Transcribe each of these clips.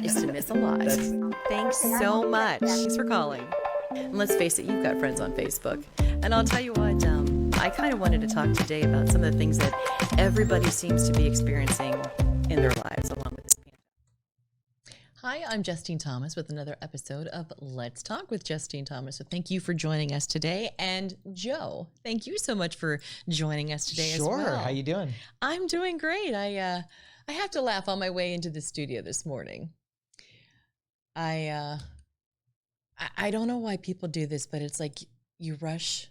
is to miss a lot. Thanks so much. Thanks for calling. And let's face it, you've got friends on Facebook. And I'll tell you what, I kind of wanted to talk today about some of the things that everybody seems to be experiencing in their lives along with this pandemic. Hi, I'm Justine Thomas with another episode of Let's Talk with Justine Thomas. So thank you for joining us today. And Joe, thank you so much for joining us today as well. Sure. How you doing? I'm doing great. I have to laugh on my way into the studio this morning. I don't know why people do this, but it's like you rush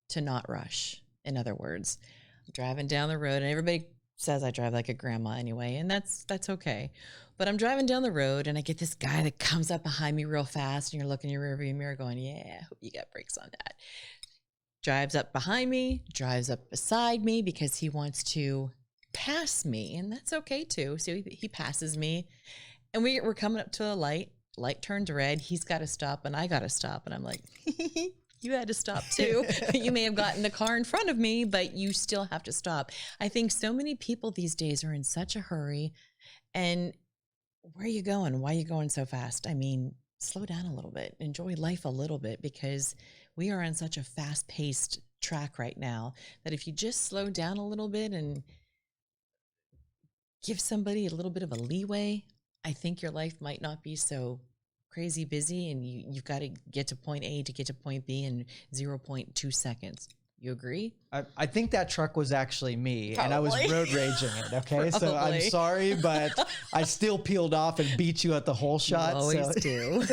to not rush. In other words, I'm driving down the road and everybody says I drive like a grandma anyway, and that's okay. But I'm driving down the road and I get this guy that comes up behind me real fast, and you're looking in your rearview mirror going, yeah, hope you got brakes on that. Drives up behind me, drives up beside me because he wants to pass me, and that's okay too. So he passes me, and we're coming up to a light turns red, he's got to stop and I got to stop, and I'm like, you had to stop too. You may have gotten the car in front of me, but you still have to stop. I think so many people these days are in such a hurry, and where are you going? Why are you going so fast? I mean, slow down a little bit, enjoy life a little bit, because we are on such a fast-paced track right now that if you just slow down a little bit and give somebody a little bit of a leeway, I think your life might not be so crazy busy, and you've got to get to point A to get to point B in 0.2 seconds. You agree? I think that truck was actually me. Probably. And I was road raging it. Okay. So I'm sorry, but I still peeled off and beat you at the whole shot. You always do.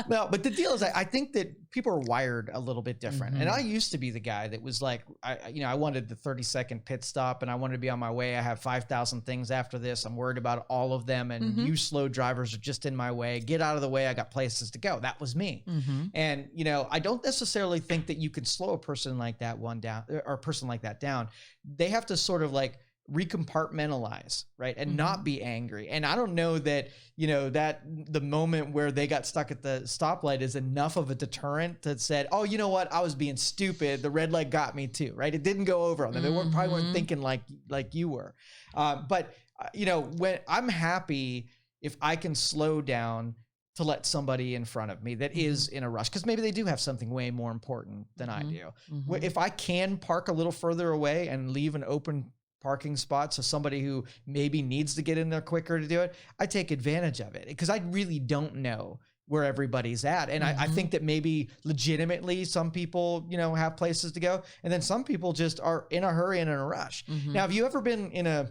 No, but the deal is I think that people are wired a little bit different. And I used to be the guy that was like, I wanted the 30-second pit stop and I wanted to be on my way. I have 5,000 things after this. I'm worried about all of them. And you slow drivers are just in my way. Get out of the way. I got places to go. That was me. And, I don't necessarily think that you can slow a person like that down, or a person like that down. They have to sort of like recompartmentalize, right? And not be angry. And I don't know that, that the moment where they got stuck at the stoplight is enough of a deterrent that said, oh, you know what? I was being stupid. The red light got me too, right? It didn't go over on them. They probably weren't thinking like you were. But when I'm happy if I can slow down to let somebody in front of me that is in a rush, because maybe they do have something way more important than I do. If I can park a little further away and leave an open parking spot so somebody who maybe needs to get in there quicker to do it, I take advantage of it, because I really don't know where everybody's at. And I think that maybe legitimately some people, have places to go, and then some people just are in a hurry and in a rush. Now, have you ever been in a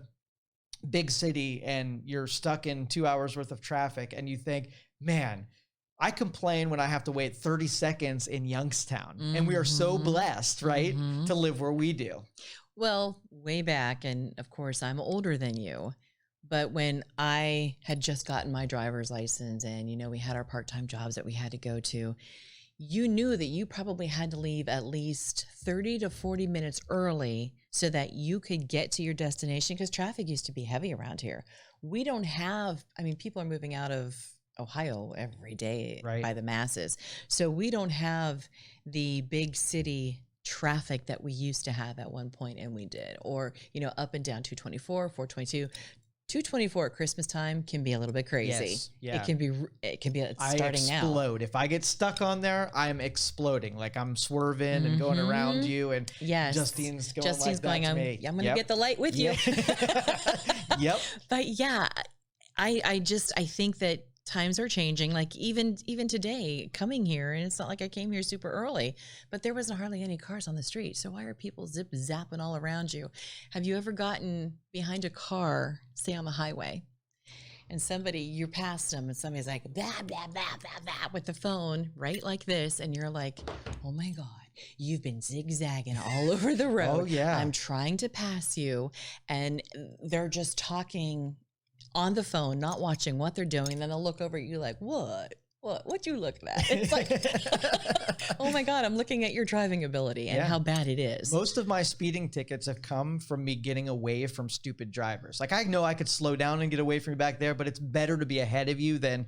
big city and you're stuck in 2 hours worth of traffic and you think, man, I complain when I have to wait 30 seconds in Youngstown, and we are so blessed, right, to live where we do. Well, way back, and of course I'm older than you, but when I had just gotten my driver's license and, we had our part-time jobs that we had to go to, you knew that you probably had to leave at least 30 to 40 minutes early so that you could get to your destination, because traffic used to be heavy around here. We don't have, people are moving out of Ohio every day by the masses. So we don't have the big city traffic that we used to have at one point, and we did. Or, up and down 224, 422. 224 at Christmas time can be a little bit crazy. Yes, yeah. It can be starting now. I explode. If I get stuck on there, I'm exploding. Like I'm swerving and going around you, and Justine's going like that to me. I'm going to get the light with you. Yep. But yeah, I think that times are changing. Like even today coming here, and it's not like I came here super early, but there wasn't hardly any cars on the street. So why are people zip-zapping all around you? Have you ever gotten behind a car, say on the highway, and you're past them and somebody's like, blah, blah, blah, blah, blah, with the phone, right? Like this. And you're like, oh my God, you've been zigzagging all over the road. Oh yeah. I'm trying to pass you. And they're just talking on the phone, not watching what they're doing. Then they'll look over at you like, what you looking at? It's like, oh my God, I'm looking at your driving ability and how bad it is. Most of my speeding tickets have come from me getting away from stupid drivers. Like I know I could slow down and get away from you back there, but it's better to be ahead of you than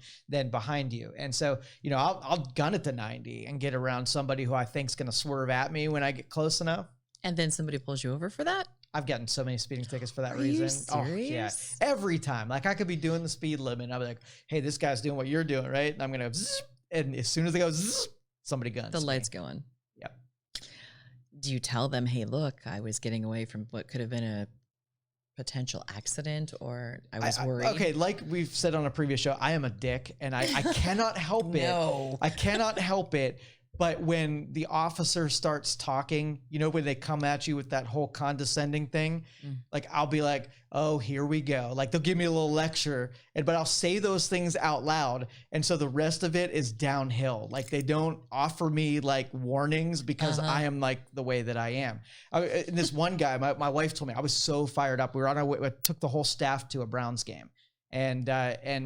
behind you. And so, I'll gun it to 90 and get around somebody who I think's going to swerve at me when I get close enough. And then somebody pulls you over for that? I've gotten so many speeding tickets for that Are reason. you serious? Oh yeah, every time. Like I could be doing the speed limit, and I'll be like, "Hey, this guy's doing what you're doing, right?" And I'm gonna, and as soon as they go, somebody guns The me. lights going. Yep. Do you tell them, hey, look, I was getting away from what could have been a potential accident, or I was worried? Okay, like we've said on a previous show, I am a dick, and I cannot help it. No. I cannot help it. But when the officer starts talking, you know, when they come at you with that whole condescending thing, like I'll be like, oh, here we go. Like they'll give me a little lecture, but I'll say those things out loud. And so the rest of it is downhill. Like they don't offer me like warnings because I am like the way that I am. And this one guy, my wife told me, I was so fired up. We were on our way, I took the whole staff to a Browns game. And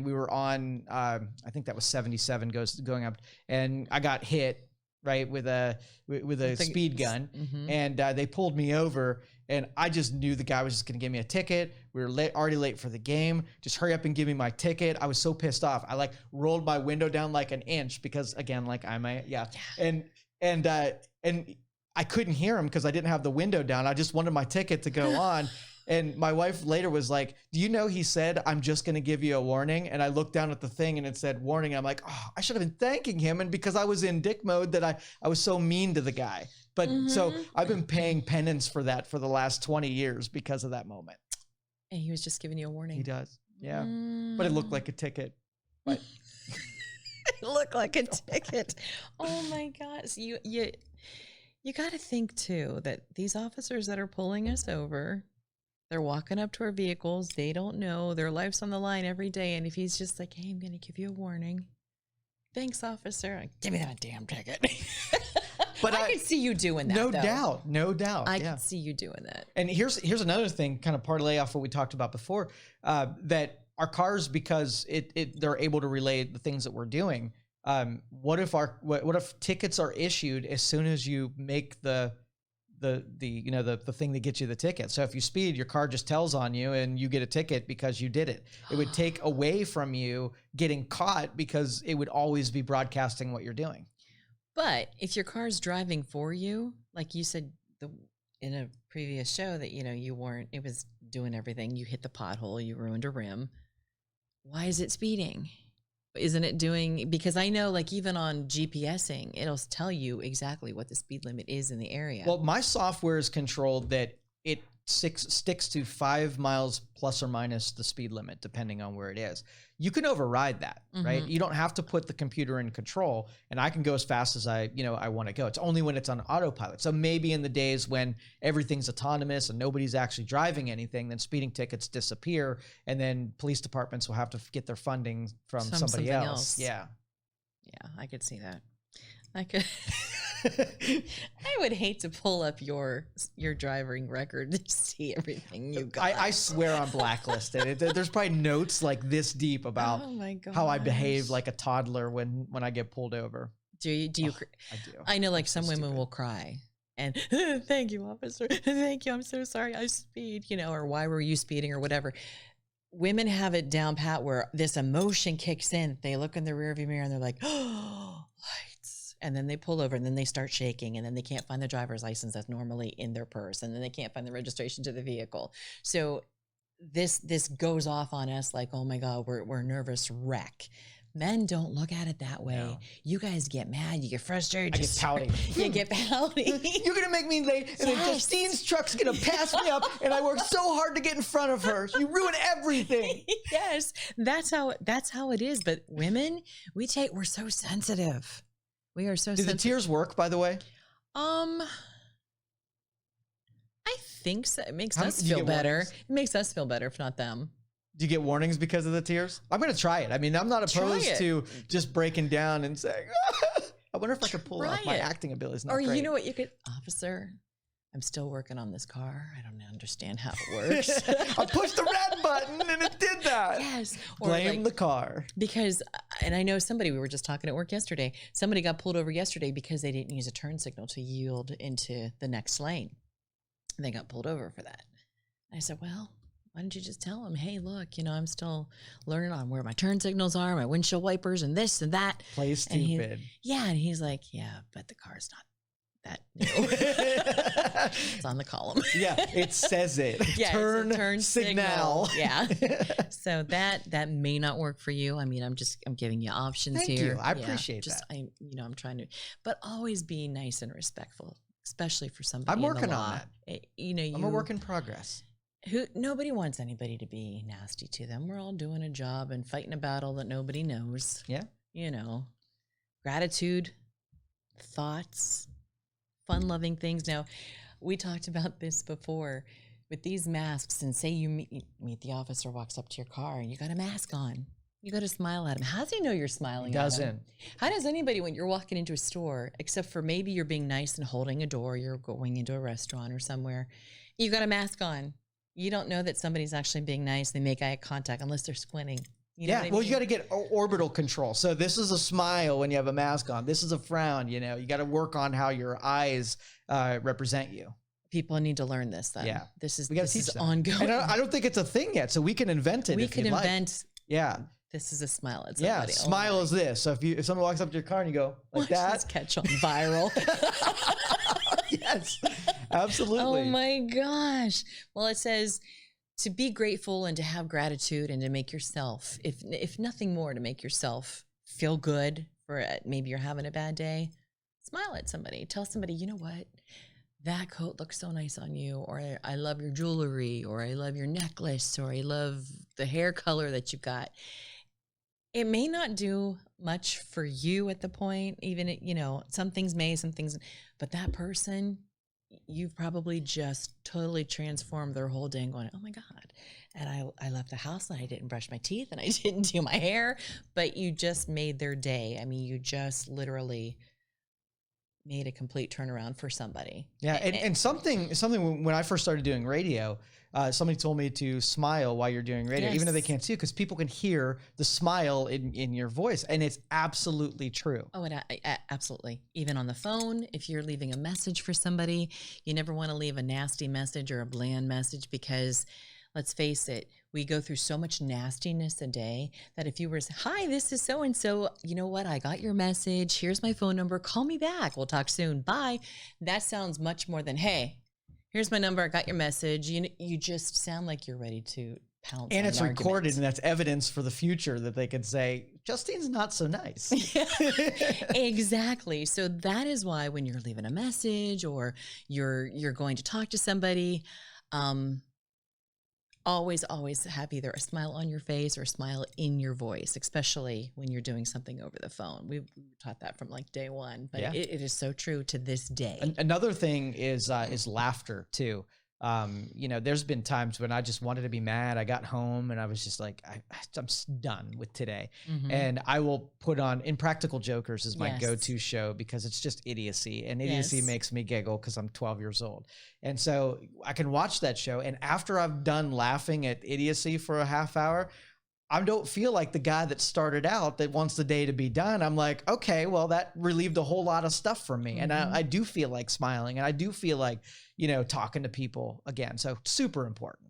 we were on, I think that was 77 going up, and I got hit. Right, with a speed gun, and they pulled me over, and I just knew the guy was just going to give me a ticket. We were already late for the game. Just hurry up and give me my ticket. I was so pissed off. I like rolled my window down like an inch because again, like and I couldn't hear him because I didn't have the window down. I just wanted my ticket to go on. And my wife later was like, do you know he said, I'm just going to give you a warning? And I looked down at the thing and it said warning. I'm like, oh, I should have been thanking him. And because I was in dick mode that I was so mean to the guy. But so I've been paying penance for that for the last 20 years because of that moment. And he was just giving you a warning. He does. Yeah. But it looked like a ticket. But it looked like a ticket. Oh my gosh. You got to think too that these officers that are pulling us over, they're walking up to our vehicles. They don't know. Their life's on the line every day. And if he's just like, hey, I'm going to give you a warning. Thanks, officer. Like, give me that damn ticket. But I could see you doing that. No doubt. I could see you doing that. And here's another thing, kind of parlay off what we talked about before, that our cars, because they're able to relay the things that we're doing. What if tickets are issued as soon as you make the thing that gets you the ticket? So if you speed, your car just tells on you and you get a ticket because you did it. It would take away from you getting caught because it would always be broadcasting what you're doing. But if your car's driving for you, like you said in a previous show that, you weren't, it was doing everything. You hit the pothole, you ruined a rim. Why is it speeding? Isn't it doing, because I know like even on GPSing, it'll tell you exactly what the speed limit is in the area. Well, my software is controlled that it sticks to 5 miles plus or minus the speed limit, depending on where it is. You can override that, right? You don't have to put the computer in control, and I can go as fast as I want to go. It's only when it's on autopilot. So maybe in the days when everything's autonomous and nobody's actually driving anything, then speeding tickets disappear, and then police departments will have to get their funding from somebody else. Yeah. Yeah, I could see that. I could. I would hate to pull up your driving record to see everything you got. I swear I'm blacklisted. There's probably notes like this deep about how I behave like a toddler when I get pulled over. Do you? I do. I know, like some women will cry and thank you, officer. Thank you. I'm so sorry. I speed. Or why were you speeding or whatever. Women have it down pat where this emotion kicks in. They look in the rearview mirror and they're like, oh, lights. And then they pull over and then they start shaking and then they can't find the driver's license that's normally in their purse. And then they can't find the registration to the vehicle. So this goes off on us like, oh my God, we're a nervous wreck. Men don't look at it that way. No. You guys get mad. You get frustrated. I get pouty. You get pouty. You're going to make me late, and then Justine's truck's going to pass me up, and I worked so hard to get in front of her. You ruin everything. Yes, that's how it is. But women, we're so sensitive. We are so sensitive. Do the tears work, by the way? I think so. It makes us feel better. It makes us feel better, if not them. Do you get warnings because of the tears? I'm going to try it. I mean, I'm not opposed to just breaking down and saying, I wonder if I could pull off my acting abilities. Or great. You know what you could, officer, I'm still working on this car. I don't understand how it works. I pushed the red button and it did that. Yes. Or blame the car. Because, and I know somebody, we were just talking at work yesterday, somebody got pulled over yesterday because they didn't use a turn signal to yield into the next lane. And they got pulled over for that. And I said, well, why don't you just tell him, hey, look, I'm still learning on where my turn signals are, my windshield wipers and this and that. Play stupid. And he's like, yeah, but the car's not that new. It's on the column. Yeah, it says it. Yeah, turn, turn signal. Yeah. So that may not work for you. I mean, I'm giving you options Thank here. you. I appreciate that. I'm trying to, but always be nice and respectful, especially for somebody I'm in the working law. on that. I'm a work in progress. Nobody wants anybody to be nasty to them. We're all doing a job and fighting a battle that nobody knows. Yeah. Gratitude, thoughts, fun-loving things. Now, we talked about this before with these masks, and say you meet the officer, walks up to your car, and you got a mask on. You got to smile at him. How does he know you're smiling at him? Doesn't. How does anybody, when you're walking into a store, except for maybe you're being nice and holding a door, you're going into a restaurant or somewhere, you got a mask on. You don't know that somebody's actually being nice. They make eye contact unless they're squinting. You know what I mean? You got to get orbital control. So this is a smile when you have a mask on. This is a frown. You got to work on how your eyes represent you. People need to learn this. Then, yeah, this is them. ongoing. And I don't think it's a thing yet, so we can invent it. We can invent. Yeah, this is a smile at somebody. Yeah, smile is this. So if someone walks up to your car and you go like that, just catch on viral. Yes, absolutely. Oh my gosh. Well, it says to be grateful and to have gratitude and to make yourself, if nothing more, to make yourself feel good for it. Maybe you're having a bad day. Smile at somebody. Tell somebody, you know what? That coat looks so nice on you, or I love your jewelry, or I love your necklace, or I love the hair color that you got. It may not do much for you at the point, even, some things may, some things, but that person, you've probably just totally transformed their whole day and going, oh my God. And I left the house and I didn't brush my teeth and I didn't do my hair, but you just made their day. I mean, you just literally made a complete turnaround for somebody. Yeah. And something when I first started doing radio, somebody told me to smile while you're doing radio, even though they can't see you, because people can hear the smile in your voice. And it's absolutely true. Oh, absolutely. Even on the phone, if you're leaving a message for somebody, you never want to leave a nasty message or a bland message, because let's face it, we go through so much nastiness a day that if you were, hi, this is so-and-so, you know what? I got your message. Here's my phone number. Call me back. We'll talk soon. Bye. That sounds much more than, hey, here's my number. I got your message. You just sound like you're ready to pounce. And it's recorded, and that's evidence for the future that they could say, Justine's not so nice. Exactly. So that is why when you're leaving a message or you're going to talk to somebody, always have either a smile on your face or a smile in your voice, especially when you're doing something over the phone. We've taught that from like day one, but it is so true to this day. Another thing is laughter too. There's been times when I just wanted to be mad. I got home and I was just like, I'm done with today. Mm-hmm. And I will put on Impractical Jokers is my go-to show, because it's just idiocy, and idiocy makes me giggle because I'm 12 years old. And so I can watch that show, and after I've done laughing at idiocy for a half hour, I don't feel like the guy that started out that wants the day to be done. I'm like, okay, well, that relieved a whole lot of stuff for me. Mm-hmm. And I do feel like smiling, and I do feel like, talking to people again. So super important.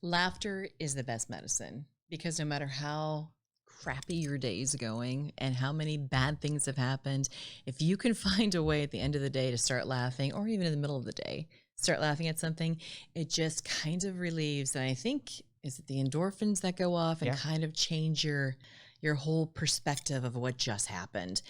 Laughter is the best medicine, because no matter how crappy your day is going and how many bad things have happened, if you can find a way at the end of the day to start laughing, or even in the middle of the day, start laughing at something, it just kind of relieves. And I think, is it the endorphins that go off and kind of change your whole perspective of what just happened.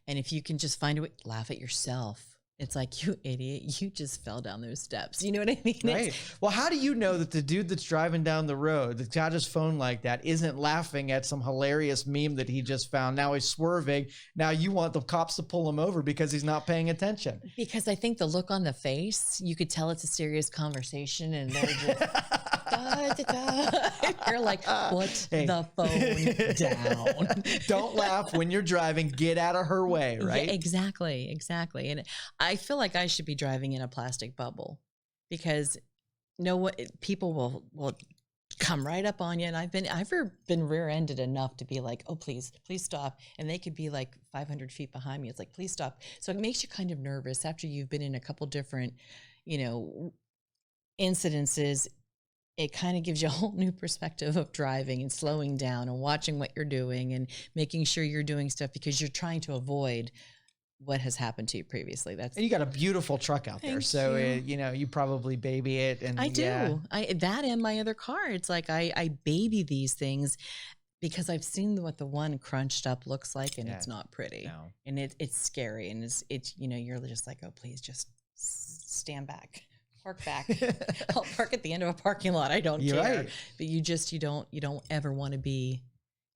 And if you can just find a way, laugh at yourself. It's like, you idiot, you just fell down those steps. You know what I mean? Right. Well, how do you know that the dude that's driving down the road, that got his phone like that, isn't laughing at some hilarious meme that he just found? Now he's swerving. Now you want the cops to pull him over because he's not paying attention. Because I think the look on the face, you could tell it's a serious conversation, and they're just, da, da, da. You're like, put the phone down. Don't laugh when you're driving. Get out of her way, right? Yeah, exactly. And I feel like I should be driving in a plastic bubble, because people will come right up on you. And I've been rear-ended enough to be like, oh, please stop. And they could be like 500 feet behind me. It's like, please stop. So it makes you kind of nervous after you've been in a couple different, incidences. It kind of gives you a whole new perspective of driving and slowing down and watching what you're doing and making sure you're doing stuff, because you're trying to avoid what has happened to you previously. And you got a beautiful truck out there. So, you probably baby it. And I do. That and my other car. It's like I baby these things because I've seen what the one crunched up looks like, and it's not pretty. No. And it's scary. And it's you're just like, oh, please just stand back. Park back. I'll park at the end of a parking lot. I don't care. Right. But you don't ever want to be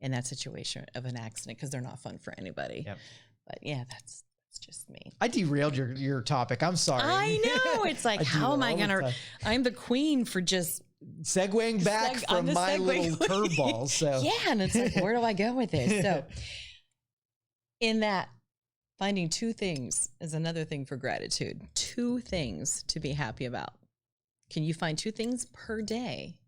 in that situation of an accident because they're not fun for anybody. Yep. But yeah, that's just me. I derailed your topic. I'm sorry. I know. It's like, how am I gonna? I'm the queen for just segueing back from my little curveball. So yeah, and it's like, where do I go with this? So in that, finding two things is another thing for gratitude. Two things to be happy about. Can you find two things per day,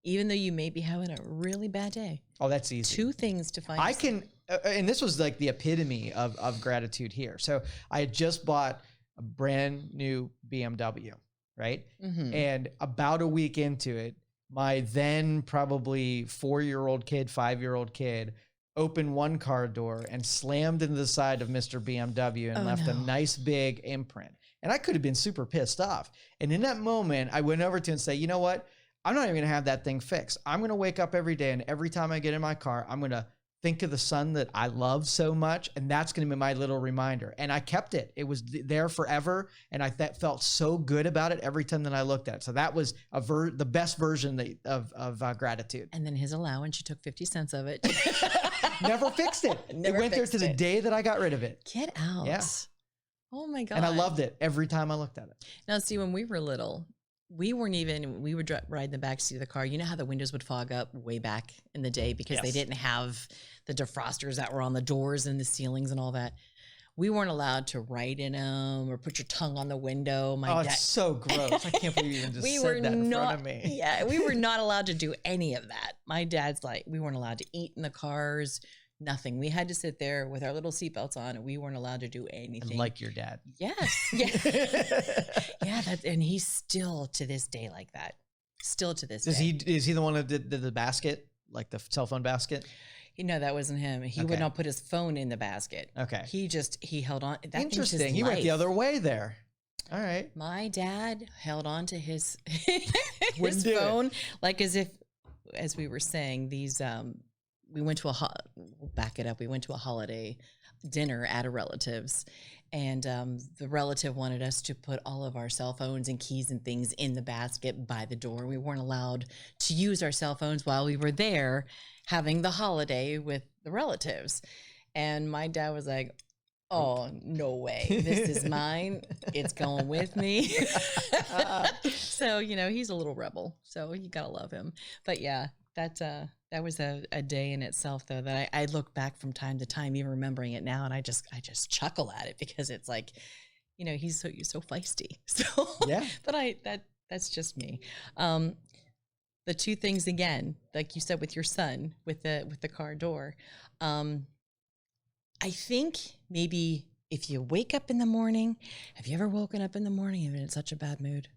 even though you may be having a really bad day? Oh, that's easy. Two things to find. I can, and this was like the epitome of gratitude here. So I had just bought a brand new BMW, right? Mm-hmm. And about a week into it, my then probably 4-year-old kid, 5-year-old kid, opened one car door and slammed into the side of Mr. BMW and left a nice big imprint. And I could have been super pissed off. And in that moment, I went over to him and say, you know what? I'm not even going to have that thing fixed. I'm going to wake up every day, and every time I get in my car, I'm going to think of the son that I love so much, and that's going to be my little reminder. And I kept it. It was there forever, and I felt so good about it every time that I looked at it. So that was the best version of gratitude. And then his allowance, you took 50 cents of it. Never fixed it. It went there to the day that I got rid of it. Get out. Yeah. Oh my God. And I loved it every time I looked at it. Now, see, when we were little, we would ride in the back seat of the car. You know how the windows would fog up way back in the day because they didn't have the defrosters that were on the doors and the ceilings and all that. We weren't allowed to write in them or put your tongue on the window. It's so gross. I can't believe you even just said that in front of me. Yeah, we were not allowed to do any of that. My dad's like, we weren't allowed to eat in the cars. Nothing. We had to sit there with our little seatbelts on, and we weren't allowed to do anything. Like your dad. Yes. Yeah. Yeah. And he's still to this day like that. Still to this day. Is he the one that did the basket, like the cell phone basket? No, that wasn't him. He would not put his phone in the basket. Okay. He held on. That Interesting. He went the other way there. All right. My dad held on to his phone like as we were saying, these we went to we'll back it up. We went to a holiday dinner at a relative's, and the relative wanted us to put all of our cell phones and keys and things in the basket by the door. We weren't allowed to use our cell phones while we were there having the holiday with the relatives. And my dad was like, oh, no way. This is mine. It's going with me. So, he's a little rebel. So you got to love him. But yeah, that was a day in itself, though, that I look back from time to time, even remembering it now, and I just chuckle at it because it's like, he's so feisty. So yeah, but that's just me. The two things again, like you said with your son, with the car door, I think maybe if you wake up in the morning, have you ever woken up in the morning and been in such a bad mood?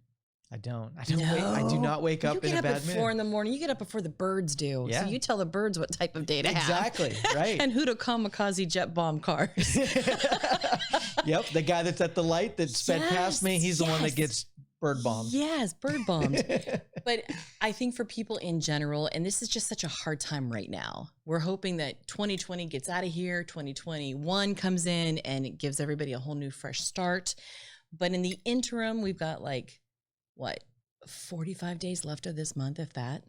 I don't. I do not wake up in a bad mood. You get up at 4 in the morning. You get up before the birds do. Yeah. So you tell the birds what type of day to have. Exactly. Right. And who to kamikaze jet bomb cars. Yep. The guy that's at the light that sped past me, he's the one that gets bird bombed. Yes, bird bombed. But I think for people in general, and this is just such a hard time right now, we're hoping that 2020 gets out of here, 2021 comes in, and it gives everybody a whole new fresh start. But in the interim, we've got 45 days left of this month, if that,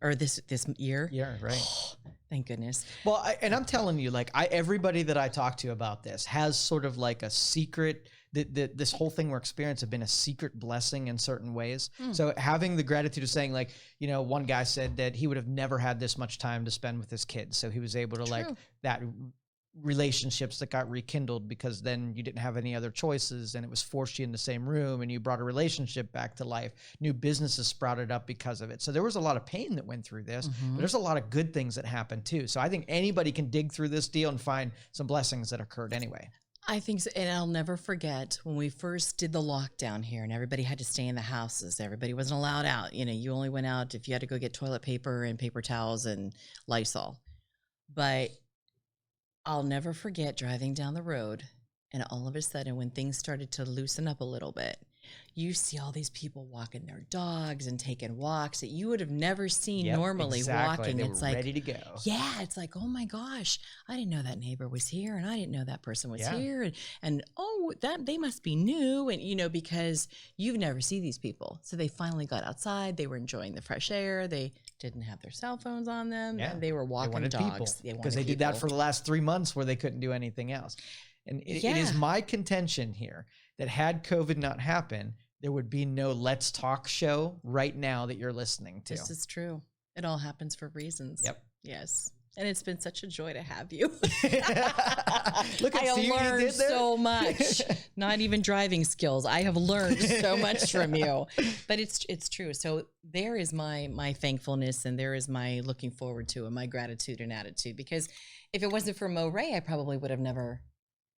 or this year. Yeah, right. Oh, thank goodness. Well, I'm telling you, everybody that I talk to about this has sort of like a secret. This whole thing we're experiencing have been a secret blessing in certain ways. So having the gratitude of saying, one guy said that he would have never had this much time to spend with his kids, so he was able to that relationships that got rekindled because then you didn't have any other choices and it was forced you in the same room and you brought a relationship back to life. New businesses sprouted up because of it. So there was a lot of pain that went through this, but there's a lot of good things that happened too. So I think anybody can dig through this deal and find some blessings that occurred anyway. I think so. And I'll never forget when we first did the lockdown here and everybody had to stay in the houses. Everybody wasn't allowed out. You only went out if you had to go get toilet paper and paper towels and Lysol. But I'll never forget driving down the road And all of a sudden, when things started to loosen up a little bit, you see all these people walking their dogs and taking walks that you would have never seen normally walking. They it's were like ready to go. Yeah, it's like, oh my gosh, I didn't know that neighbor was here, and I didn't know that person was here, and oh, that they must be new, and because you've never seen these people, so they finally got outside. They were enjoying the fresh air. They didn't have their cell phones on them, and they were walking dogs because they did that for the last 3 months where they couldn't do anything else. And it is my contention here that had COVID not happened, there would be no Let's Talk show right now that you're listening to. This is true. It all happens for reasons. Yep. Yes. And it's been such a joy to have you. Look, I have learned so much. Not even driving skills. I have learned so much from you. But it's true. So there is my thankfulness, and there is my looking forward to, and my gratitude and attitude. Because if it wasn't for Mo Ray, I probably would have never,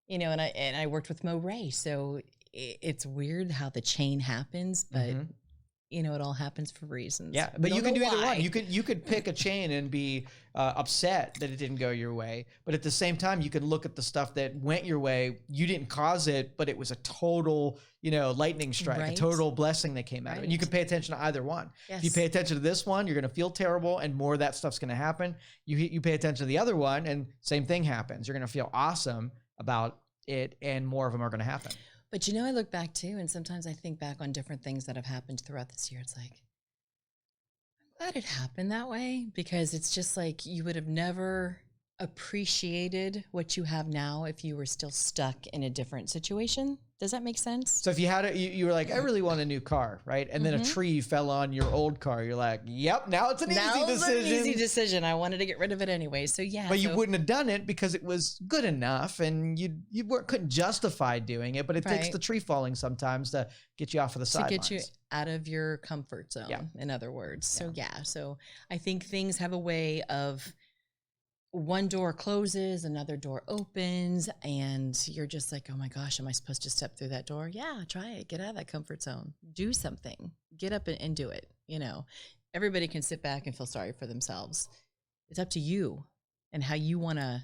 and I worked with Mo Ray. So it's weird how the chain happens, but it all happens for reasons. Yeah, but you can do either one. You could pick a chain and be upset that it didn't go your way, but at the same time, you can look at the stuff that went your way. You didn't cause it, but it was a total, lightning strike, a total blessing that came out of it. And you can pay attention to either one. Yes. If you pay attention to this one, you're going to feel terrible, and more of that stuff's going to happen. You pay attention to the other one, and same thing happens. You're going to feel awesome about it, and more of them are going to happen. But I look back too, and sometimes I think back on different things that have happened throughout this year. It's like, I'm glad it happened that way, because it's just like you would have never appreciated what you have now if you were still stuck in a different situation. Does that make sense? So if you had you were like, I really want a new car, right? And then a tree fell on your old car. You're like, yep, now it's an easy decision. It's an easy decision. I wanted to get rid of it anyway. So yeah. But you wouldn't have done it because it was good enough, and you couldn't justify doing it. But it takes the tree falling sometimes to get you off of the sidelines. To get you out of your comfort zone, in other words. So so I think things have a way of, one door closes, another door opens, and you're just like, oh my gosh, am I supposed to step through that door? Yeah, try it. Get out of that comfort zone. Do something. Get up and do it. Everybody can sit back and feel sorry for themselves. It's up to you and how you want to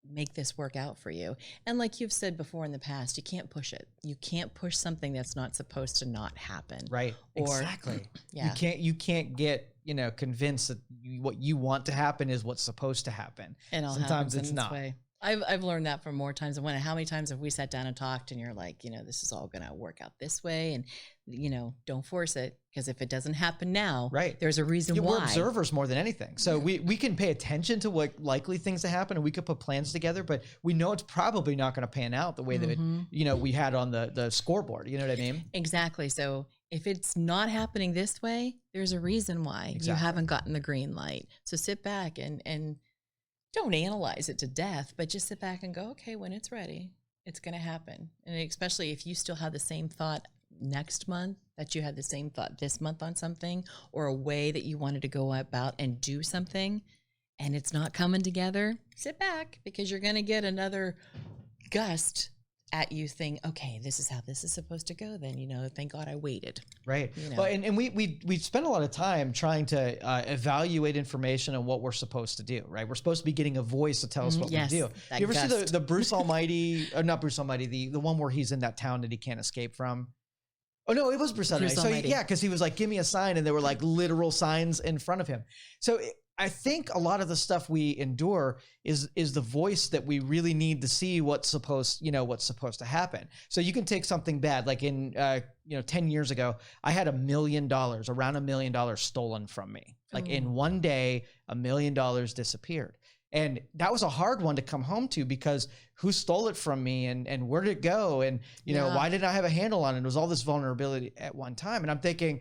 make this work out for you. And like you've said before in the past, you can't push it. You can't push something that's not supposed to not happen. Right. Exactly. You can't get, convinced that what you want to happen is what's supposed to happen. And sometimes it's not. I've learned that from more times than one. How many times have we sat down and talked, and you're like, this is all going to work out this way, and don't force it, because if it doesn't happen now, there's a reason why. We're observers more than anything, so we can pay attention to what likely things to happen, and we could put plans together, but we know it's probably not going to pan out the way that we had on the scoreboard. You know what I mean? Exactly. So if it's not happening this way, there's a reason why you haven't gotten the green light. So sit back and don't analyze it to death, but just sit back and go, okay, when it's ready, it's going to happen. And especially if you still have the same thought next month that you had the same thought this month on something, or a way that you wanted to go about and do something, and it's not coming together, sit back, because you're going to get another gust at you think, okay, this is how this is supposed to go, then, thank God I waited. Right. Well, and we spend a lot of time trying to evaluate information on what we're supposed to do, right? We're supposed to be getting a voice to tell us what we do. You ever see the Bruce Almighty, or not Bruce Almighty, the one where he's in that town that he can't escape from? Oh no, it was Bruce Almighty. So because he was like, give me a sign, and there were like literal signs in front of him. So I think a lot of the stuff we endure is the voice that we really need to see what's supposed to happen. So you can take something bad, like in 10 years ago, I had around $1 million stolen from me. Like in one day, $1 million disappeared. And that was a hard one to come home to, because who stole it from me, and where did it go? And, why didn't I have a handle on it? It was all this vulnerability at one time. And I'm thinking,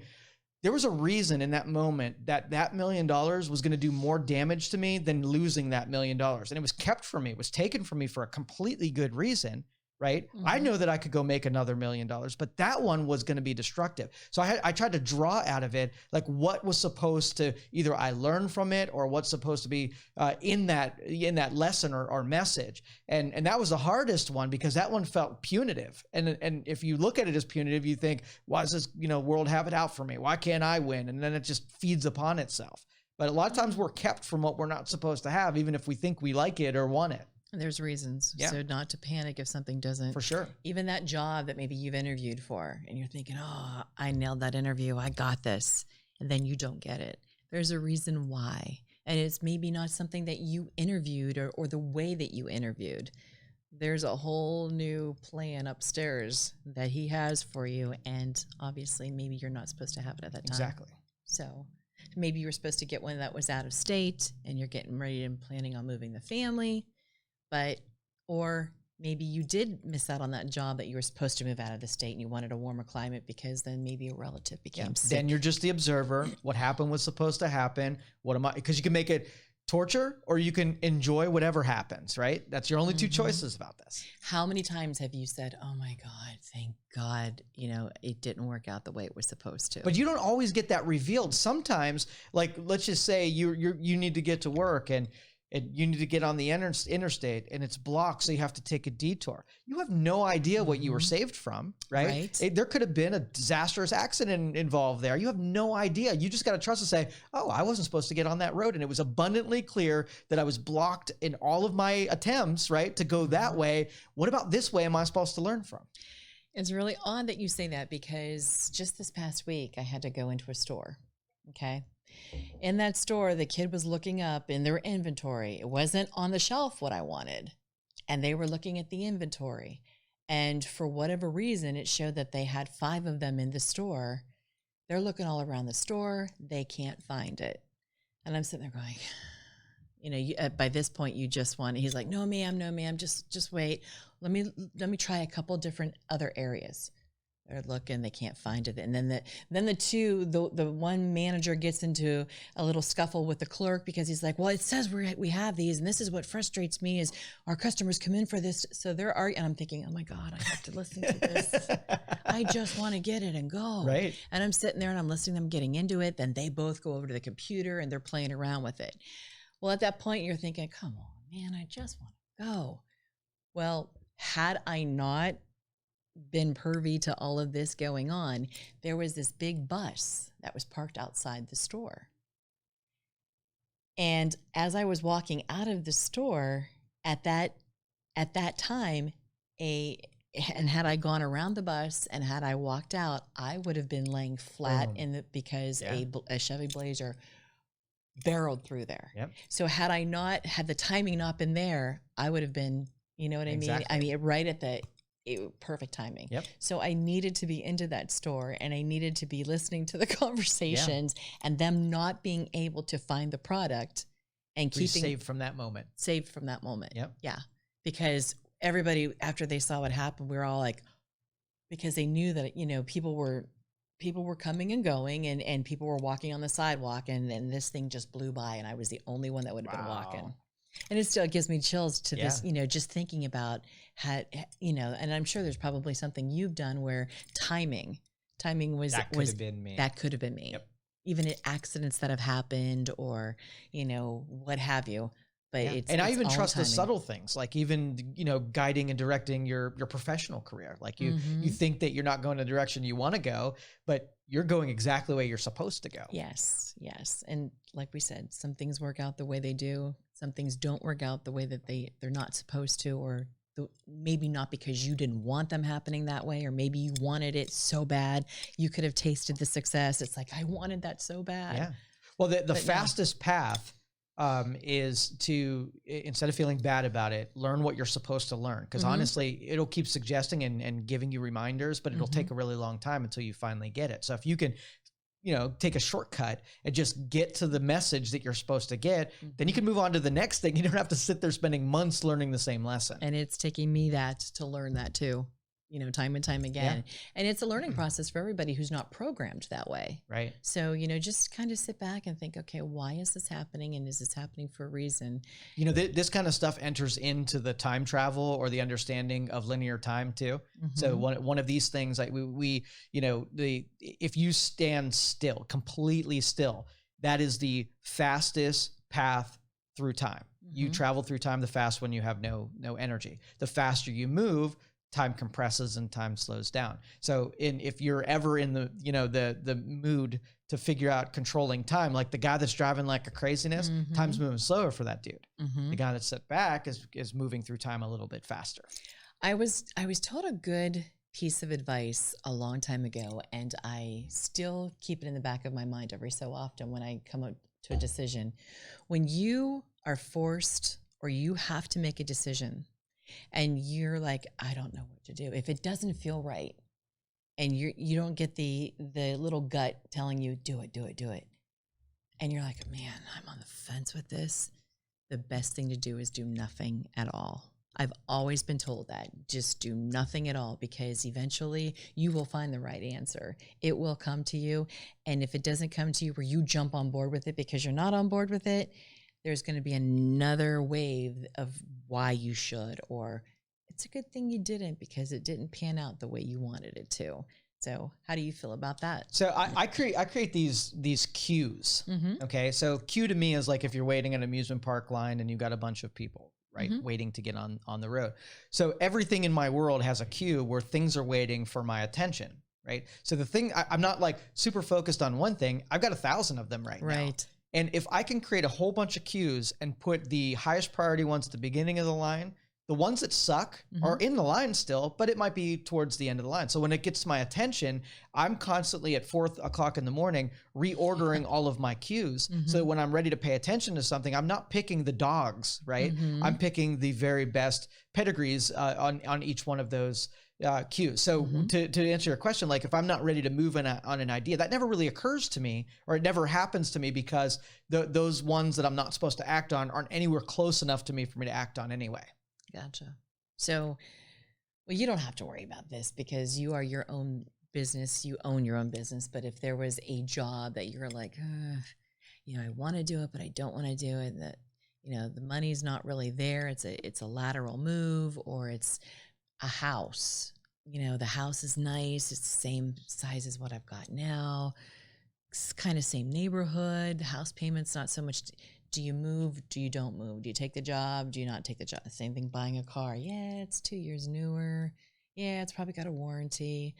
there was a reason in that moment that $1 million was going to do more damage to me than losing that $1 million. And it was kept from me. It was taken from me for a completely good reason, right? I know that I could go make another $1 million, but that one was going to be destructive. So I tried to draw out of it, like, what was supposed to either I learn from it, or what's supposed to be in that lesson or message. And that was the hardest one, because that one felt punitive. And if you look at it as punitive, you think, why does this world have it out for me? Why can't I win? And then it just feeds upon itself. But a lot of times we're kept from what we're not supposed to have, even if we think we like it or want it. There's reasons. Yeah. So not to panic if something doesn't. For sure. Even that job that maybe you've interviewed for and you're thinking, oh, I nailed that interview. I got this. And then you don't get it. There's a reason why. And it's maybe not something that you interviewed or the way that you interviewed. There's a whole new plan upstairs that he has for you. And obviously, maybe you're not supposed to have it at that time. Exactly. So maybe you were supposed to get one that was out of state and you're getting ready and planning on moving the family. Or maybe you did miss out on that job that you were supposed to move out of the state and you wanted a warmer climate because then maybe a relative became sick. Then you're just the observer. What happened was supposed to happen. Because you can make it torture or you can enjoy whatever happens, right? That's your only two choices about this. How many times have you said, oh my God, thank God, it didn't work out the way it was supposed to? But you don't always get that revealed. Sometimes, like, let's just say you need to get to work and you need to get on the interstate and it's blocked, so you have to take a detour. You have no idea what you were saved from, right? There could have been a disastrous accident involved there. You have no idea. You just got to trust and say, oh, I wasn't supposed to get on that road. And it was abundantly clear that I was blocked in all of my attempts, right, to go that way. What about this way am I supposed to learn from? It's really odd that you say that because just this past week, I had to go into a store, okay? In that store, the kid was looking up in their inventory. It wasn't on the shelf what I wanted. And they were looking at the inventory. And for whatever reason, it showed that they had 5 of them in the store. They're looking all around the store. They can't find it. And I'm sitting there going, by this point, you just want, he's like, no, ma'am, just wait. Let me try a couple different other areas. They're looking, they can't find it. And then the one manager gets into a little scuffle with the clerk because he's like, well, it says we have these. And this is what frustrates me is our customers come in for this. So and I'm thinking, oh my God, I have to listen to this. I just want to get it and go. Right. And I'm sitting there and I'm listening to them getting into it. Then they both go over to the computer and they're playing around with it. Well, at that point you're thinking, come on, man, I just want to go. Well, had I not been pervy to all of this going on, there was this big bus that was parked outside the store. And as I was walking out of the store at that time, and had I gone around the bus and had I walked out, I would have been laying flat because a Chevy Blazer barreled through there. Yep. So had the timing not been there, I would have been, you know what I mean? I mean, right at the perfect timing. Yep. So I needed to be into that store and I needed to be listening to the conversations and them not being able to find the product and keeping saved from that moment. Yep. Yeah. Because everybody, after they saw what happened, we were all like, because they knew that, people were coming and going and people were walking on the sidewalk and this thing just blew by and I was the only one that would have been walking. And it still gives me chills to this, just thinking about how, and I'm sure there's probably something you've done where timing was that could have been me. That could have been me. Yep. Even accidents that have happened or, what have you. But I even trust the subtle things, like even, guiding and directing your professional career. Like you think that you're not going the direction you want to go, but you're going exactly the way you're supposed to go. Yes. And like we said, some things work out the way they do. Some things don't work out the way that they're not supposed to, or maybe not because you didn't want them happening that way, or maybe you wanted it so bad. You could have tasted the success. It's like, I wanted that so bad. Yeah. Well, the fastest path is to, instead of feeling bad about it, learn what you're supposed to learn. Because honestly, it'll keep suggesting and giving you reminders, but it'll take a really long time until you finally get it. So if you can, take a shortcut and just get to the message that you're supposed to get, then you can move on to the next thing. You don't have to sit there spending months learning the same lesson. And it's taking me to learn that too. Time and time again. Yeah. And it's a learning process for everybody who's not programmed that way. Right. So, just kind of sit back and think, okay, why is this happening? And is this happening for a reason? This kind of stuff enters into the time travel or the understanding of linear time too. So one of these things, like if you stand still, completely still, that is the fastest path through time. You travel through time the fast when you have no energy. The faster you move, time compresses and time slows down. So if you're ever in the mood to figure out controlling time. Like the guy that's driving like a craziness, time's moving slower for that dude. The guy that's set back is moving through time a little bit faster. I was told a good piece of advice a long time ago, and I still keep it in the back of my mind every so often when I come up to a decision. When you are forced or you have to make a decision and you're like, I don't know what to do. If it doesn't feel right and you don't get the little gut telling you, do it. And you're like, man, I'm on the fence with this. The best thing to do is do nothing at all. I've always been told that. Just do nothing at all, because eventually you will find the right answer. It will come to you. And if it doesn't come to you where you jump on board with it because you're not on board with it, there's going to be another wave of why you should, or it's a good thing you didn't because it didn't pan out the way you wanted it to. So how do you feel about that? So I create these cues. Okay. So cue to me is like if you're waiting at an amusement park line and you got a bunch of people, right, waiting to get on the road. So everything in my world has a cue where things are waiting for my attention, right? So the thing, I'm not like super focused on one thing. I've got 1,000 of them right now. And if I can create a whole bunch of cues and put the highest priority ones at the beginning of the line, the ones that suck are in the line still, but it might be towards the end of the line. So when it gets my attention, I'm constantly at 4 o'clock in the morning reordering all of my cues. So that when I'm ready to pay attention to something, I'm not picking the dogs, right? I'm picking the very best pedigrees on each one of those cues. So to answer your question, like if I'm not ready to move on an idea, that never really occurs to me, or it never happens to me, because those ones that I'm not supposed to act on aren't anywhere close enough to me for me to act on anyway. Gotcha. So, well, you don't have to worry about this because you are your own business. You own your own business. But if there was a job that you're like, I want to do it, but I don't want to do it, that, the money's not really there. It's a lateral move, or it's a house. The house is nice. It's the same size as what I've got now. It's kind of same neighborhood. The house payment's not so much. Do you move? Do you don't move? Do you take the job? Do you not take the job? Same thing buying a car. Yeah, it's 2 years newer. Yeah, it's probably got a warranty.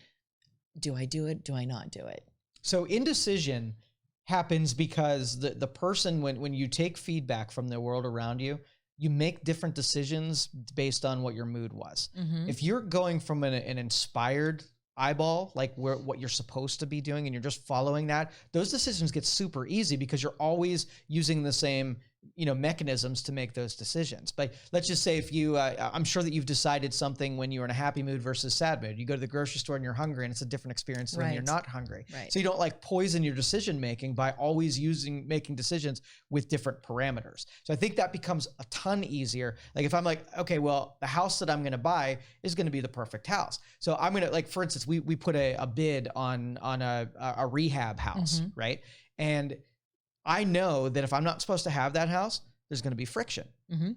Do I do it? Do I not do it? So indecision happens because the person, when you take feedback from the world around you, you make different decisions based on what your mood was. If you're going from an inspired eyeball, like what you're supposed to be doing, and you're just following that, those decisions get super easy because you're always using the same mechanisms to make those decisions. But let's just say if you, I'm sure that you've decided something when you're in a happy mood versus sad mood. You go to the grocery store and you're hungry, and it's a different experience than when you're not hungry. So you don't like poison your decision making by always making decisions with different parameters. So I think that becomes a ton easier. Like if I'm like, okay, well, the house that I'm going to buy is going to be the perfect house. So I'm going to, like, for instance, we put a bid on a rehab house, right? And I know that if I'm not supposed to have that house, there's going to be friction,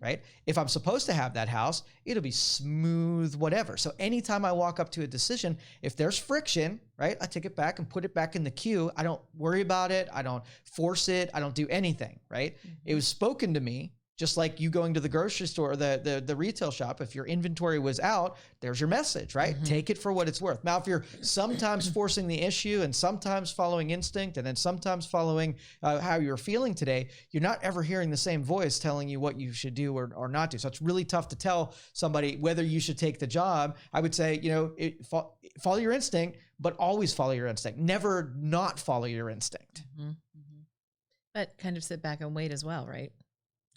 right? If I'm supposed to have that house, it'll be smooth, whatever. So anytime I walk up to a decision, if there's friction, right, I take it back and put it back in the queue. I don't worry about it. I don't force it. I don't do anything, right? It was spoken to me. Just like you going to the grocery store or the retail shop, if your inventory was out, there's your message, right? Take it for what it's worth. Now, if you're sometimes forcing the issue and sometimes following instinct and then sometimes following how you're feeling today, you're not ever hearing the same voice telling you what you should do or not do. So it's really tough to tell somebody whether you should take the job. I would say, follow your instinct, but always follow your instinct. Never not follow your instinct. But kind of sit back and wait as well, right?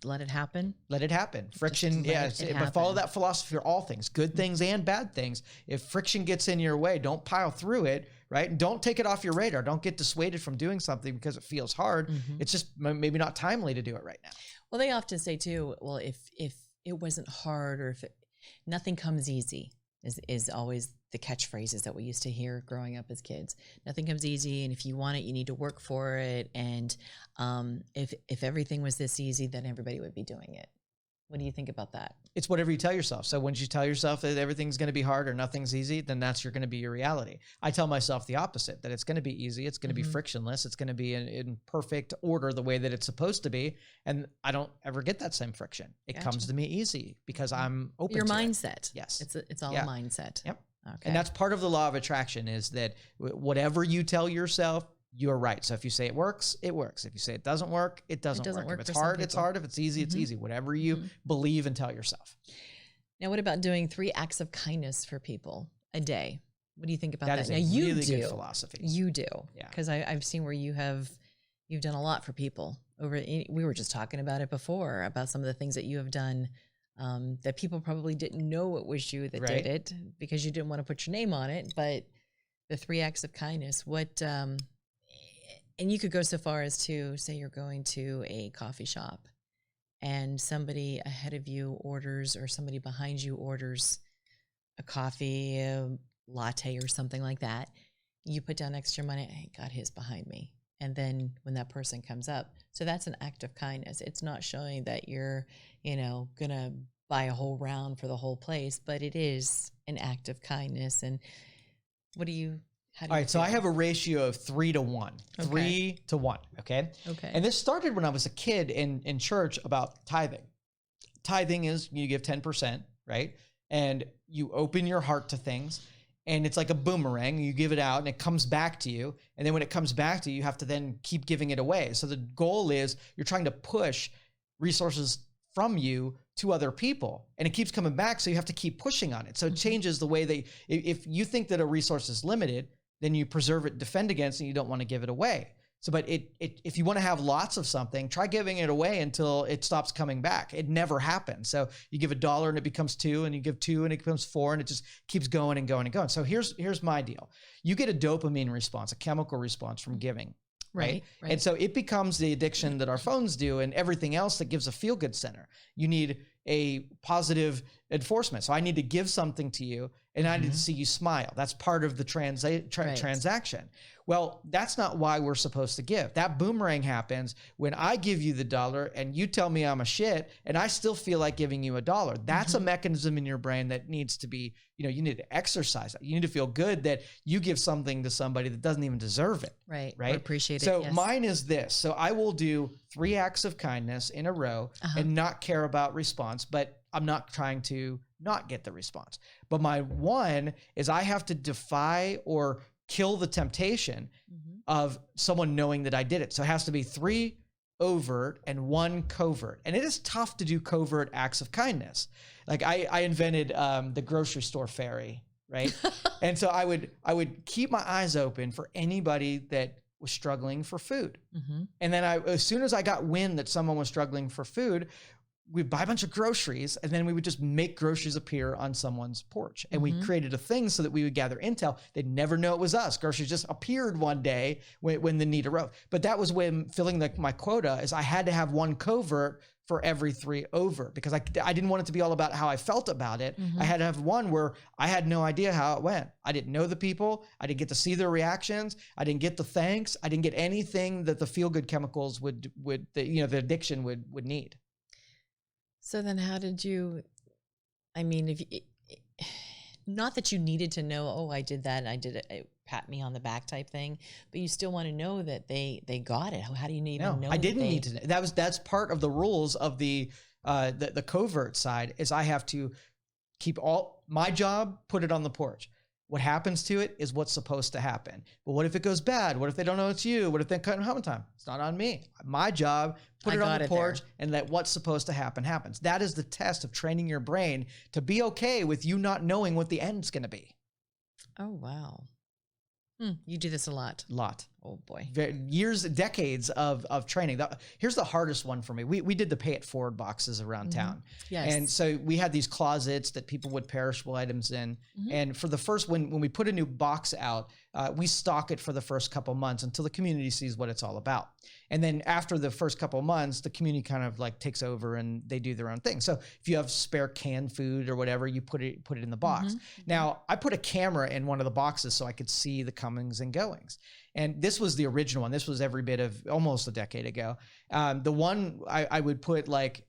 Let it happen. Let it happen. Friction, but follow that philosophy for all things, good things and bad things. If friction gets in your way, don't pile through it, right? And don't take it off your radar. Don't get dissuaded from doing something because it feels hard. It's just maybe not timely to do it right now. Well, they often say too, well, if it wasn't hard, or if nothing comes easy is always the catchphrases that we used to hear growing up as kids. Nothing comes easy, and if you want it, you need to work for it. And if everything was this easy, then everybody would be doing it. What do you think about that? It's whatever you tell yourself. So when you tell yourself that everything's going to be hard or nothing's easy, then that's going to be your reality. I tell myself the opposite, that it's going to be easy. It's going to be frictionless. It's going to be in perfect order the way that it's supposed to be. And I don't ever get that same friction. It comes to me easy because I'm open to it. Your mindset. Yes. It's all a mindset. Yep. Okay. And that's part of the law of attraction, is that whatever you tell yourself, you're right. So if you say it works, it works. If you say it doesn't work, it doesn't work. If it's hard, it's hard. If it's easy, it's easy. Whatever you believe and tell yourself. Now, what about doing 3 acts of kindness for people a day? What do you think about that? That is now, a you really do. good philosophy. You do. Yeah. Because I've seen where you've done a lot for people. We were just talking about it before, about some of the things that you have done that people probably didn't know it was you that did it because you didn't want to put your name on it. But the 3 acts of kindness, and you could go so far as to say you're going to a coffee shop and somebody ahead of you orders, or somebody behind you orders a coffee, a latte or something like that. You put down extra money. I got his behind me. And then when that person comes up, so that's an act of kindness. It's not showing that you're, gonna buy a whole round for the whole place, but it is an act of kindness. And how do you all right, so I have a ratio of 3 to 1. Okay. 3 to 1, okay? Okay. And this started when I was a kid in church about tithing. Tithing is you give 10%, right? And you open your heart to things, and it's like a boomerang. You give it out, and it comes back to you. And then when it comes back to you, you have to then keep giving it away. So the goal is you're trying to push resources from you to other people, and it keeps coming back, so you have to keep pushing on it. So it changes the way if you think that a resource is limited, then you preserve it, defend against it, and you don't want to give it away. So, but if you want to have lots of something, try giving it away until it stops coming back. It never happens. So you give $1 and it becomes 2, and you give 2 and it becomes 4, and it just keeps going and going and going. So here's my deal. You get a dopamine response, a chemical response from giving. Right. And so it becomes the addiction that our phones do and everything else that gives a feel-good center. You need a positive enforcement. So I need to give something to you, and I need to see you smile. That's part of the transaction. Well, that's not why we're supposed to give. That boomerang happens when I give you the $1 and you tell me I'm a shit, and I still feel like giving you $1. That's a mechanism in your brain that needs to be, you need to exercise that. You need to feel good that you give something to somebody that doesn't even deserve it. Right. Right. Or appreciate it. So yes. mine is this. So I will do 3 acts of kindness in a row and not care about response, but I'm not trying to not get the response. But my one is I have to defy or kill the temptation of someone knowing that I did it. So it has to be 3 overt and 1 covert. And it is tough to do covert acts of kindness. Like I invented the grocery store fairy, right? And so I would keep my eyes open for anybody that was struggling for food. And then as soon as I got wind that someone was struggling for food, we'd buy a bunch of groceries, and then we would just make groceries appear on someone's porch. And we created a thing so that we would gather intel. They'd never know it was us. Groceries just appeared one day when the need arose. But that was when filling my quota is I had to have 1 covert for every 3 overt, because I didn't want it to be all about how I felt about it. I had to have 1 where I had no idea how it went. I didn't know the people. I didn't get to see their reactions. I didn't get the thanks. I didn't get anything that the feel-good chemicals the addiction would need. So then how did you, not that you needed to know, I did that and I did it, pat me on the back type thing, but you still want to know that they got it. How do you even know? I didn't need to know. That's part of the rules of the covert side is I have to keep my job, put it on the porch. What happens to it is what's supposed to happen. But what if it goes bad? What if they don't know it's you? What if they cut in home time? It's not on me. My job, put it on the porch and let what's supposed to happen happens. That is the test of training your brain to be okay with you not knowing what the end's going to be. Oh, wow. You do this a lot. Oh boy. Years, decades of training. Here's the hardest one for me. We did the pay it forward boxes around town. Yes. And so we had these closets that people would perishable items in. And for the first, when we put a new box out, we stock it for the first couple months until the community sees what it's all about. And then after the first couple months, the community kind of like takes over and they do their own thing. So if you have spare canned food or whatever, you put it in the box. Now, I put a camera in one of the boxes so I could see the comings and goings. And this was the original one. This was every bit of almost a decade ago. The one I would put like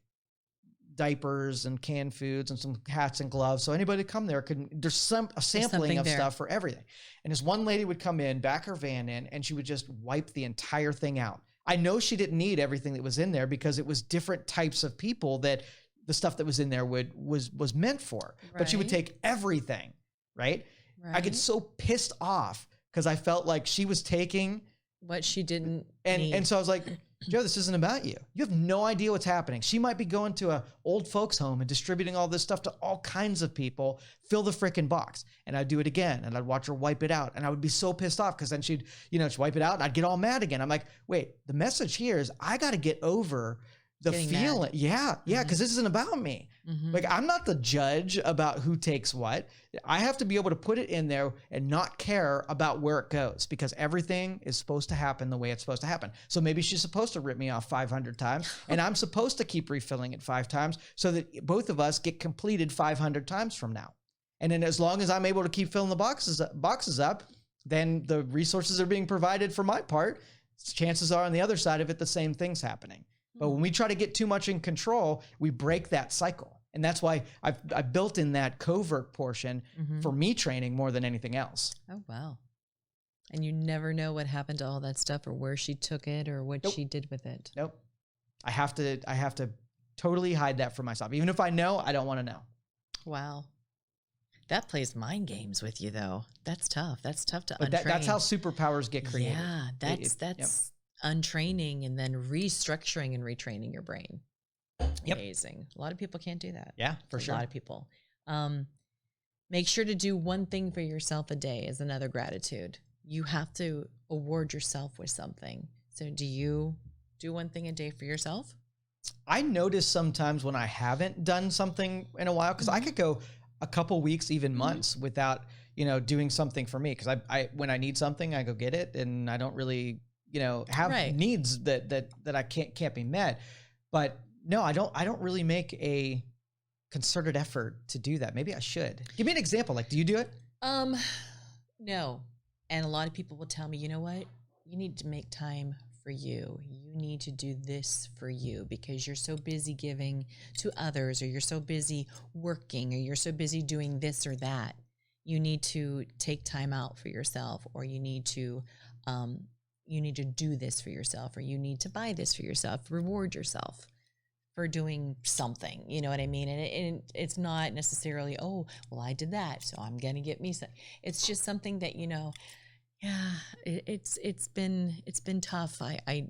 diapers and canned foods and some hats and gloves. So anybody come there there's a sampling of stuff for everything. And this one lady would come in, back her van in, and she would just wipe the entire thing out. I know she didn't need everything that was in there because it was different types of people that the stuff that was in there was meant for. But she would take everything, right? I get so pissed off because I felt like she was taking what she didn't need. And so I was like, Joe, this isn't about you. You have no idea what's happening. She might be going to a old folks home and distributing all this stuff to all kinds of people. Fill the frickin' box. And I'd do it again. And I'd watch her wipe it out. And I would be so pissed off because then she'd wipe it out and I'd get all mad again. I'm like, wait, the message here is I got to get over the Getting feeling. mad. Yeah. Because this isn't about me. Like, I'm not the judge about who takes what. I have to be able to put it in there and not care about where it goes because everything is supposed to happen the way it's supposed to happen. So maybe she's supposed to rip me off 500 times and I'm supposed to keep refilling it 5 times so that both of us get completed 500 times from now. And then as long as I'm able to keep filling the boxes up, then the resources are being provided for my part. Chances are on the other side of it, the same thing's happening. But when we try to get too much in control, we break that cycle. And that's why I built in that covert portion for me training more than anything else. Oh, wow. And you never know what happened to all that stuff or where she took it or what she did with it. Nope. I have to totally hide that from myself. Even if I know, I don't want to know. Wow. That plays mind games with you, though. That's tough. That's tough to But untrain. That's how superpowers get created. Yeah, that's untraining and then restructuring and retraining your brain. Amazing. A lot of people can't do that. Yeah, for sure. A lot of people. Make sure to do one thing for yourself a day is another gratitude. You have to award yourself with something. So do you do one thing a day for yourself? I notice sometimes when I haven't done something in a while, because I could go a couple weeks, even months without, doing something for me. Because I when I need something, I go get it, and I don't really, have needs that I can't be met. But no, I don't really make a concerted effort to do that. Maybe I should. Give me an example. Like, do you do it? No. And a lot of people will tell me, you know what? You need to make time for you. You need to do this for you because you're so busy giving to others, or you're so busy working, or you're so busy doing this or that. You need to take time out for yourself, or you need to do this for yourself, or you need to buy this for yourself. Reward yourself for doing something, you know what I mean? And it's not necessarily, oh, well, I did that, so I'm gonna get me some. It's just something that, it's been tough. I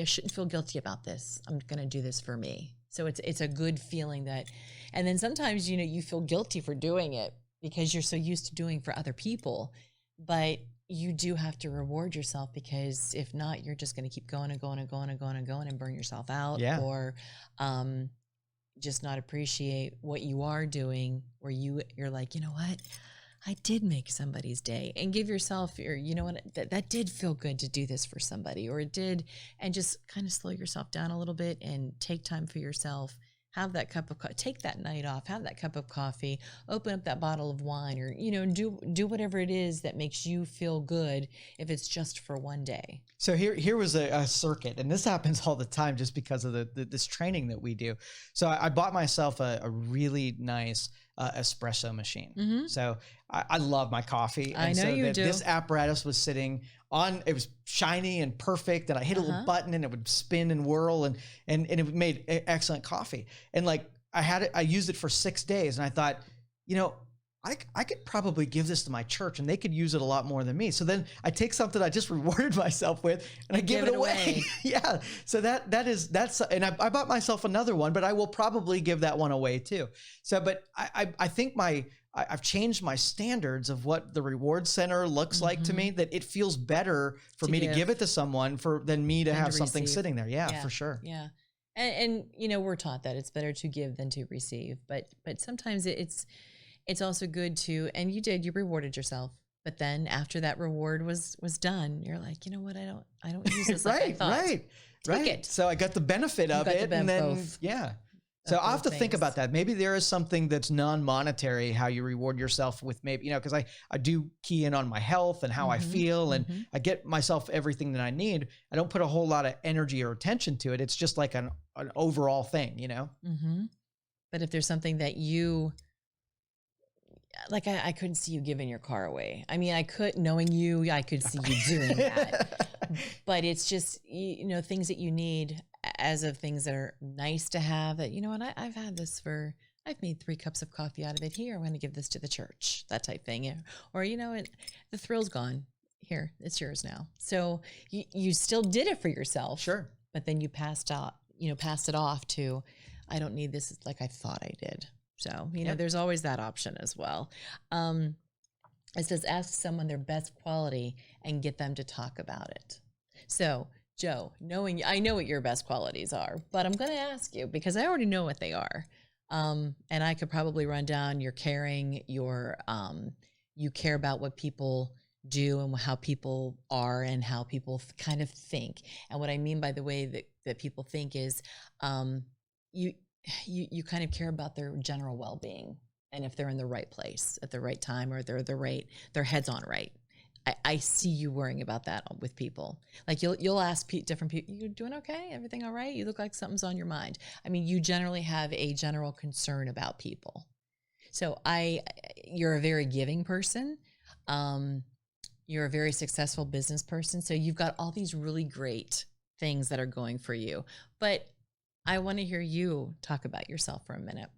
shouldn't feel guilty about this. I'm gonna do this for me. So it's a good feeling that, and then sometimes, you feel guilty for doing it because you're so used to doing for other people, but you do have to reward yourself because if not, you're just going to keep going and going and going and going and going and burn yourself out, or just not appreciate what you are doing, where you're like, you know what, I did make somebody's day, and give yourself that did feel good to do this for somebody, or it did, and just kind of slow yourself down a little bit and take time for yourself. Have that cup of coffee, take that night off, have that cup of coffee, open up that bottle of wine, or, do whatever it is that makes you feel good if it's just for one day. So here was a circuit, and this happens all the time just because of this training that we do. So I bought myself a really nice espresso machine. So I love my coffee. And I know you do. This apparatus was sitting on, it was shiny and perfect, and I hit a little button and it would spin and whirl and it made excellent coffee. And like I used it for 6 days, and I thought, I could probably give this to my church and they could use it a lot more than me. So then I take something I just rewarded myself with and I give it away. Yeah. So that's, and I bought myself another one, but I will probably give that one away too. So, but I think I've changed my standards of what the reward center looks like to me, that it feels better for me to give it to someone than me to have something receive. Sitting there. Yeah, for sure. Yeah. And we're taught that it's better to give than to receive, but sometimes it's also good to, and you rewarded yourself, but then after that reward was done, you're like, you know what? I don't use this like I thought. Take it. So I got the benefit of it, and then So I'll have to think about that. Maybe there is something that's non-monetary, how you reward yourself with, maybe, because I do key in on my health and how I feel, and I get myself everything that I need. I don't put a whole lot of energy or attention to it. It's just like an overall thing, But if there's something that you, like, I couldn't see you giving your car away. I mean, I could, knowing you, I could see you doing that. But it's just, things that you need as of things that are nice to have, that, I've had this I've made 3 cups of coffee out of it. Here, I'm going to give this to the church, that type thing. Or, the thrill's gone. here, it's yours now. So you still did it for yourself. Sure. But then you passed it off to, I don't need this like I thought I did. So, there's always that option as well. It says, ask someone their best quality and get them to talk about it. So, Joe, I know what your best qualities are, but I'm going to ask you because I already know what they are. And I could probably run down your caring, you care about what people do and how people are and how people kind of think. And what I mean by the way that people think is you kind of care about their general well-being and if they're in the right place at the right time or their head's on right. I see you worrying about that with people. Like you'll ask different people, you doing okay? Everything all right? You look like something's on your mind. I mean, you generally have a general concern about people. So you're a very giving person. You're a very successful business person. So you've got all these really great things that are going for you. But I want to hear you talk about yourself for a minute.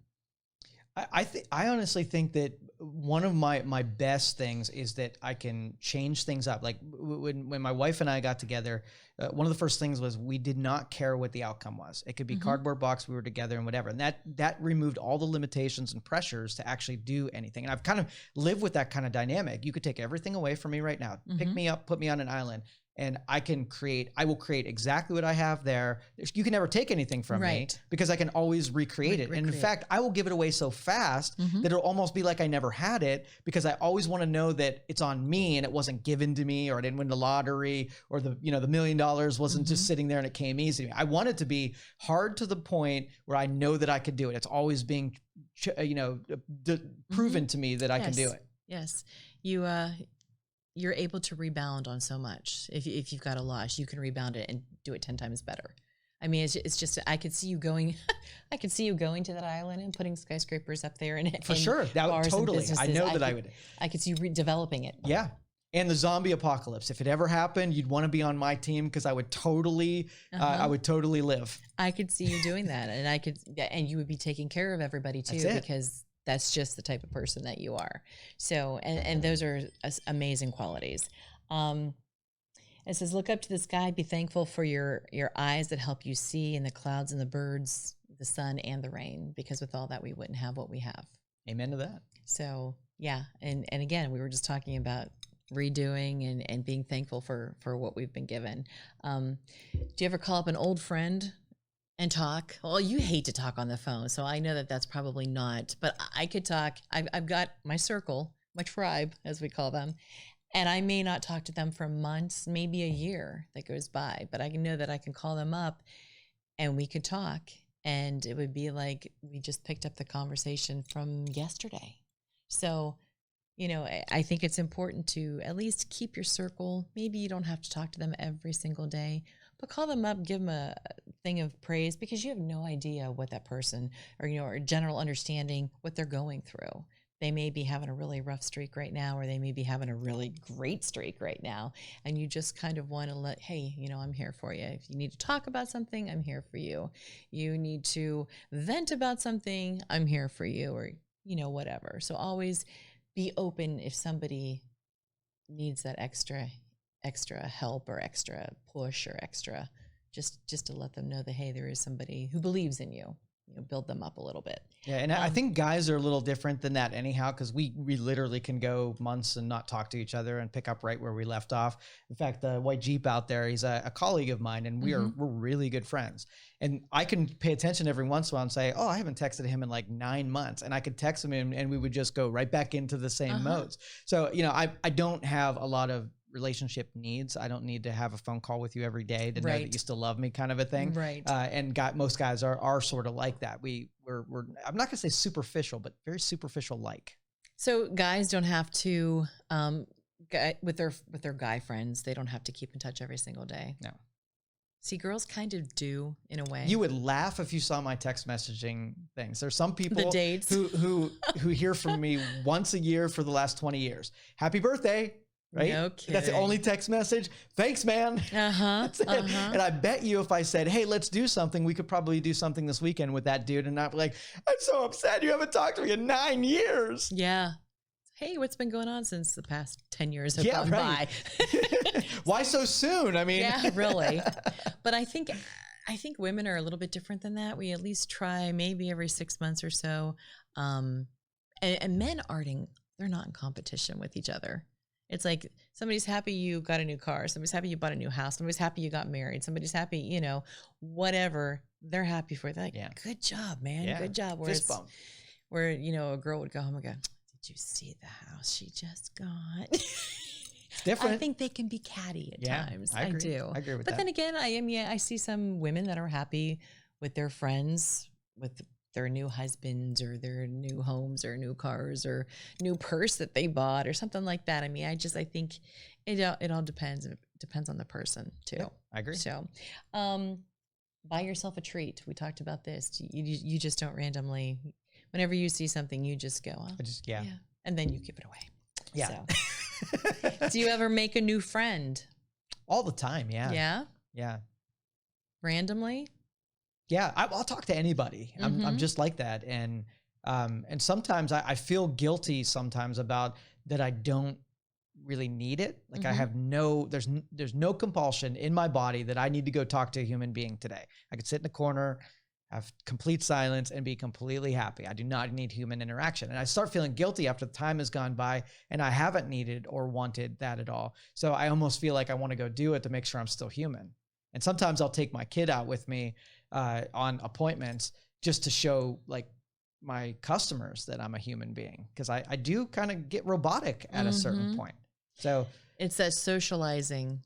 I honestly think that one of my best things is that I can change things up. Like when my wife and I got together, one of the first things was we did not care what the outcome was. It could be cardboard box, we were together and whatever. And that removed all the limitations and pressures to actually do anything. And I've kind of lived with that kind of dynamic. You could take everything away from me right now, pick me up, put me on an island. And I will create exactly what I have there. You can never take anything from me because I can always recreate it. And in fact, I will give it away so fast that it'll almost be like I never had it because I always want to know that it's on me and it wasn't given to me or I didn't win the lottery or the $1 million wasn't just sitting there and it came easy to me. I want it to be hard to the point where I know that I could do it. It's always being, proven to me that I can do it. Yes. You're able to rebound on so much. If you've got a loss, you can rebound it and do it 10 times better. I mean, it's just, I could see you going, to that island and putting skyscrapers up there and for sure. That would totally, I know that I would. I could see you developing it. Yeah. And the zombie apocalypse, if it ever happened, you'd want to be on my team because I would totally live. I could see you doing that, and you would be taking care of everybody too, because that's just the type of person that you are. So, and those are amazing qualities. It says, look up to the sky, be thankful for your eyes that help you see in the clouds and the birds, the sun and the rain, because with all that, we wouldn't have what we have. Amen to that. So yeah. And again, we were just talking about redoing and being thankful for what we've been given. Do you ever call up an old friend and talk? Well, you hate to talk on the phone, so I know that that's probably not, but I could talk. I've got my circle, my tribe, as we call them, and I may not talk to them for months, maybe a year that goes by, but I know that I can call them up and we could talk, and it would be like we just picked up the conversation from yesterday. So, I think it's important to at least keep your circle. Maybe you don't have to talk to them every single day, but call them up, give them a thing of praise, because you have no idea what that person or general understanding what they're going through. They may be having a really rough streak right now, or they may be having a really great streak right now. And you just kind of want to hey, I'm here for you. If you need to talk about something, I'm here for you. You need to vent about something, I'm here for you, or, whatever. So always be open if somebody needs that extra help or extra push or extra, just to let them know that, hey, there is somebody who believes in you. Build them up a little bit. Yeah, and I think guys are a little different than that anyhow, because we literally can go months and not talk to each other and pick up right where we left off. In fact, the white Jeep out there, he's a colleague of mine, and we're really good friends. And I can pay attention every once in a while and say, oh, I haven't texted him in like 9 months. And I could text him and we would just go right back into the same modes. So, I don't have a lot of relationship needs. I don't need to have a phone call with you every day to know that you still love me, kind of a thing. Right. And most guys are sort of like that. We're I'm not gonna say superficial, but very superficial like. So guys don't have to with their guy friends, they don't have to keep in touch every single day. No. See, girls kind of do in a way. You would laugh if you saw my text messaging things. There's some people the dates. who hear from me once a year for the last 20 years. Happy birthday. Right? No kidding. That's the only text message. Thanks, man. That's it. And I bet you if I said, hey, let's do something, we could probably do something this weekend with that dude and not be like, I'm so upset you haven't talked to me in 9 years. Yeah. hey, what's been going on since the past 10 years have Yeah, gone right. by? Why so soon? I mean, Yeah, really. But I think women are a little bit different than that. We at least try maybe every 6 months or so. And men they're not in competition with each other. It's like somebody's happy you got a new car. Somebody's happy you bought a new house. Somebody's happy you got married. Somebody's happy, you know, whatever they're happy for. They're like, good job, man. Good job. Where, you know, a girl would go home and go, did you see the house she just got? It's different. I think they can be catty at times. I agree. do. I agree with but that. Then again, I see some women that are happy with their friends, with their new husbands or their new homes or new cars or new purse that they bought or something like that. I mean, I think it all depends. It depends on the person too. Yeah, I agree. So, buy yourself a treat. We talked about this. You just don't randomly, whenever you see something, you just go, yeah. And then you give it away. Yeah. So. Do you ever make a new friend? All the time. Yeah. Yeah. Yeah. Randomly? Yeah, I'll talk to anybody. I'm just like that, and sometimes I feel guilty sometimes about that. I don't really need it. Like I have there's no compulsion in my body that I need to go talk to a human being today. I could sit in a corner, have complete silence, and be completely happy. I do not need human interaction, and I start feeling guilty after the time has gone by, and I haven't needed or wanted that at all. So I almost feel like I want to go do it to make sure I'm still human. And sometimes I'll take my kid out with me on appointments just to show like my customers that I'm a human being, because I do kind of get robotic at a certain point. So it's that socializing.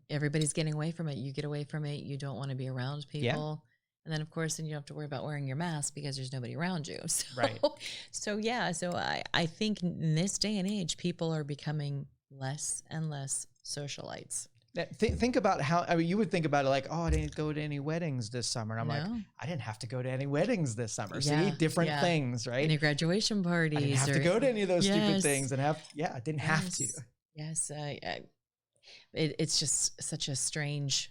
Everybody's getting away from it. You get away from it. You don't want to be around people. Yeah. And then of course, then you don't have to worry about wearing your mask because there's nobody around you. So, right. So I think in this day and age, people are becoming less and less socialites. Think about how, I mean, you would think about it like, oh, I didn't go to any weddings this summer. And I'm like, I didn't have to go to any weddings this summer. Yeah, see, different things, right? Any graduation parties. I didn't have to go to any of those stupid things and I didn't have to. Yes. It's just such a strange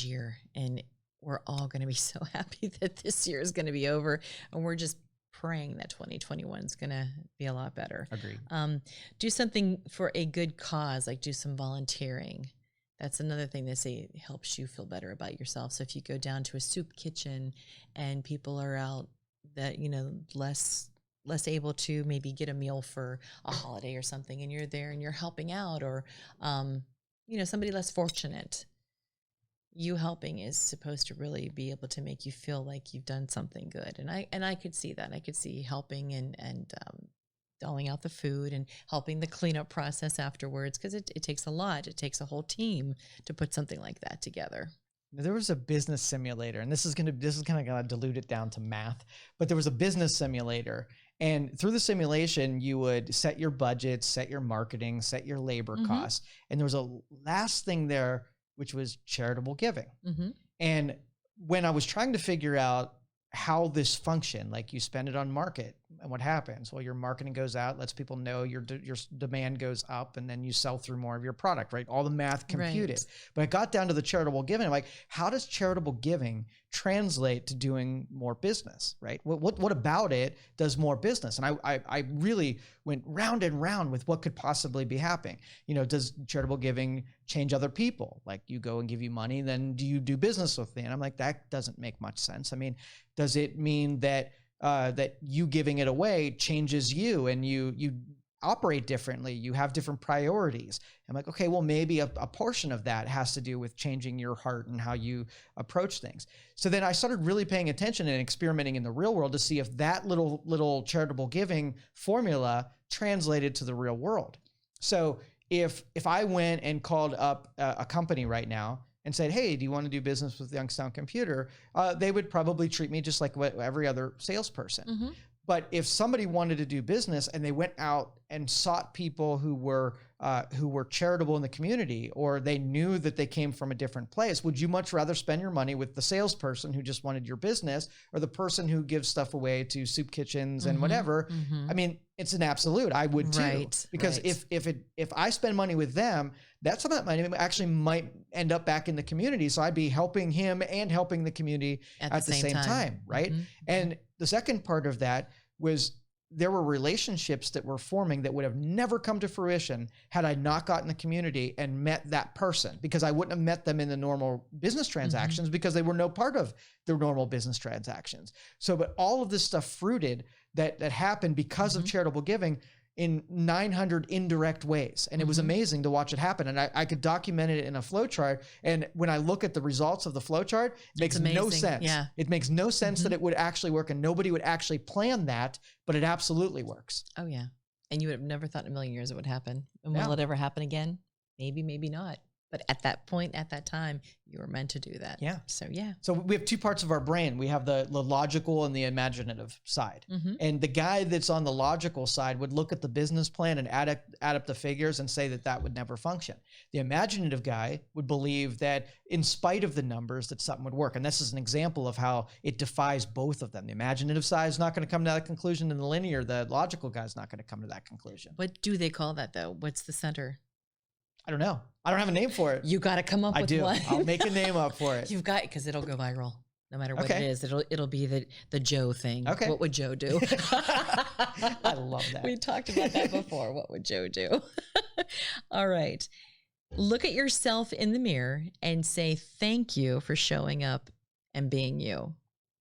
year. And we're all going to be so happy that this year is going to be over. And we're just praying that 2021 is going to be a lot better. Agreed. Do something for a good cause, like do some volunteering. That's another thing they say helps you feel better about yourself. So if you go down to a soup kitchen and people are out that, you know, less able to maybe get a meal for a holiday or something, and you're there and you're helping out, or, you know, somebody less fortunate, you helping is supposed to really be able to make you feel like you've done something good. And I could see that. I could see helping and doling out the food and helping the cleanup process afterwards, because it takes a lot. It takes a whole team to put something like that together. There was a business simulator, and this is kind of going to dilute it down to math, but there was a business simulator, and through the simulation, you would set your budget, set your marketing, set your labor costs. And there was a last thing there, which was charitable giving. And when I was trying to figure out how this functioned, like you spend it on market and what happens? Well, your marketing goes out, lets people know, your demand goes up, and then you sell through more of your product, right? All the math computed. Right. But I got down to the charitable giving. I'm like, how does charitable giving translate to doing more business, right? What about it does more business? And I really went round and round with what could possibly be happening. You know, does charitable giving change other people? Like you go and give you money, then do you do business with me? And I'm like, that doesn't make much sense. I mean, does it mean that that you giving it away changes you and you operate differently, you have different priorities? I'm like, okay, well, maybe a portion of that has to do with changing your heart and how you approach things. So then I started really paying attention and experimenting in the real world to see if that little charitable giving formula translated to the real world. So if I went and called up a company right now and said, hey, do you want to do business with Youngstown Computer? They would probably treat me just like every other salesperson. But if somebody wanted to do business and they went out and sought people who were charitable in the community, or they knew that they came from a different place, would you much rather spend your money with the salesperson who just wanted your business, or the person who gives stuff away to soup kitchens and whatever? I mean, it's an absolute. I would too, because if I spend money with them, that's some of that money actually might end up back in the community. So I'd be helping him and helping the community at the same time, right? And the second part of that was there were relationships that were forming that would have never come to fruition had I not gotten the community and met that person, because I wouldn't have met them in the normal business transactions because they were no part of the normal business transactions. So, but all of this stuff fruited that happened because of charitable giving in 900 indirect ways. And it was amazing to watch it happen. And I could document it in a flow chart. And when I look at the results of the flow chart, it makes no sense. Yeah. It makes no sense that it would actually work, and nobody would actually plan that, but it absolutely works. Oh yeah. And you would have never thought in a million years it would happen. And Yeah. will it ever happen again? Maybe, maybe not. But at that point, at that time, you were meant to do that. Yeah. So yeah. So we have two parts of our brain. We have the logical and the imaginative side. And the guy that's on the logical side would look at the business plan and add up the figures and say that would never function. The imaginative guy would believe that in spite of the numbers, that something would work. And this is an example of how it defies both of them. The imaginative side is not going to come to that conclusion, and the logical guy is not going to come to that conclusion. What do they call that though? What's the center? I don't know. I don't have a name for it. You got to come up with one. I'll make a name up for it. You've got, because it'll go viral. No matter what Okay. it is, it'll be the Joe thing. Okay. What would Joe do? I love that. We talked about that before. What would Joe do? All right. Look at yourself in the mirror and say thank you for showing up and being you.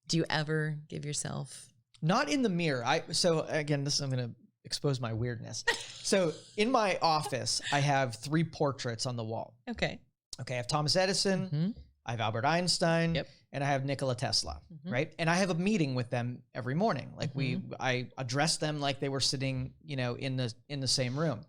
Do you ever give yourself? Not in the mirror. So again, I'm going to expose my weirdness. So in my office, I have 3 portraits on the wall. Okay. I have Thomas Edison, I have Albert Einstein, and I have Nikola Tesla, right? And I have a meeting with them every morning. Like I address them like they were sitting, in the same room.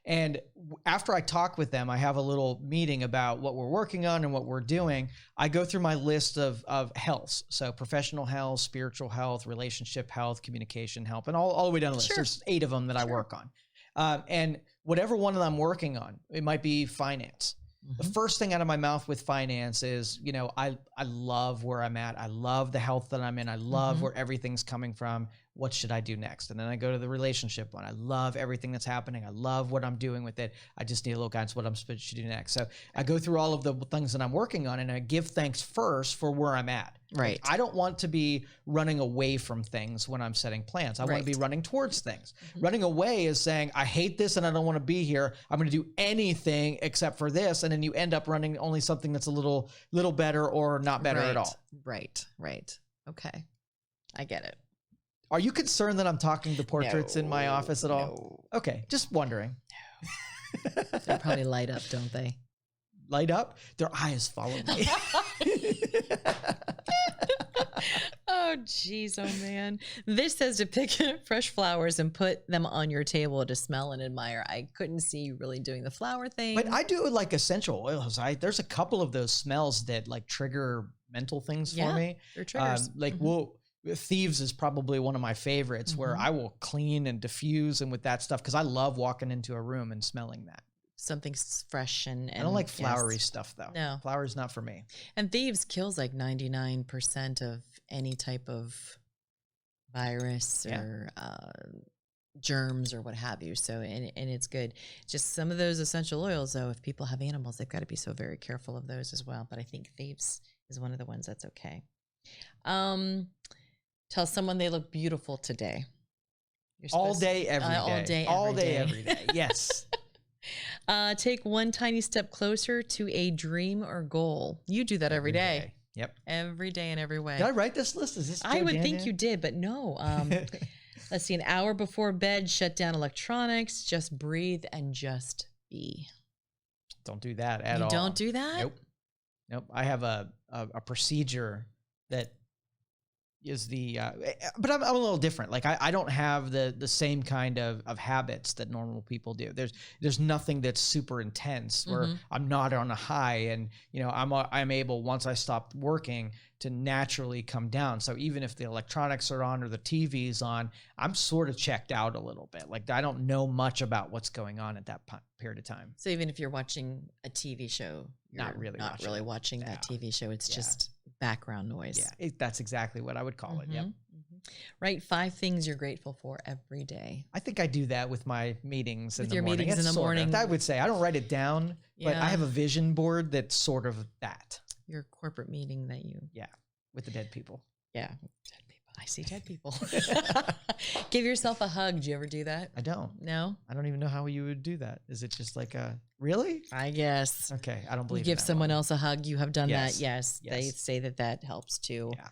And after I talk with them, I have a little meeting about what we're working on and what we're doing. I go through my list of healths. So professional health, spiritual health, relationship health, communication health, and all the way down the list. Sure. There's 8 of them that I work on. And whatever one of them I'm working on, it might be finance. The first thing out of my mouth with finance is, I love where I'm at. I love the health that I'm in. I love where everything's coming from. What should I do next? And then I go to the relationship one. I love everything that's happening. I love what I'm doing with it. I just need a little guidance what I'm supposed to do next. So I go through all of the things that I'm working on, and I give thanks first for where I'm at. Right. Like, I don't want to be running away from things when I'm setting plans. I want to be running towards things. Running away is saying, I hate this and I don't want to be here. I'm going to do anything except for this. And then you end up running only something that's a little better or not better at all. Right. Okay. I get it. Are you concerned that I'm talking to portraits in my office at all? No. Okay, just wondering. No. They probably light up, don't they? Light up? Their eyes follow me. Oh, geez. Oh, man. This says to pick fresh flowers and put them on your table to smell and admire. I couldn't see you really doing the flower thing. But I do like essential oils. There's a couple of those smells that like trigger mental things for me. They're triggers. Thieves is probably one of my favorites where I will clean and diffuse and with that stuff because I love walking into a room and smelling that. Something fresh and I don't like flowery stuff though. No. Flower's not for me. And thieves kills like 99% of any type of virus or germs or what have you. So, and it's good. Just some of those essential oils though, if people have animals, they've got to be so very careful of those as well. But I think thieves is one of the ones that's okay. Tell someone they look beautiful today. All day, every day. All day, every day. Yes. Take one tiny step closer to a dream or goal. You do that every day. Yep. Every day in every way. Did I write this list? Is this? I would think you did, but no. Let's see. An hour before bed, shut down electronics. Just breathe and just be. Don't do that at all. You don't do that? Nope. I have a procedure that is but I'm a little different. Like I don't have the same kind of habits that normal people do. There's nothing that's super intense where I'm not on a high and I'm able, once I stop working, to naturally come down. So even if the electronics are on or the TV's on, I'm sort of checked out a little bit. Like I don't know much about what's going on at that period of time. So even if you're watching a TV show, you're not really watching that TV show. It's just background noise. Yeah, that's exactly what I would call it. Yep. Write 5 things you're grateful for every day. I think I do that with my meetings in the morning. Meetings in the morning. I would say I don't write it down, but I have a vision board that's sort of that. Your corporate meeting that you... Yeah, with the dead people. Yeah, dead people. I see dead people. Give yourself a hug. Do you ever do that? I don't. No? I don't even know how you would do that. Is it just like a, really? I guess. Okay, I don't You believe in give that someone one. else a hug. You have done Yes. that. Yes. They Yes. say that helps too. Yeah,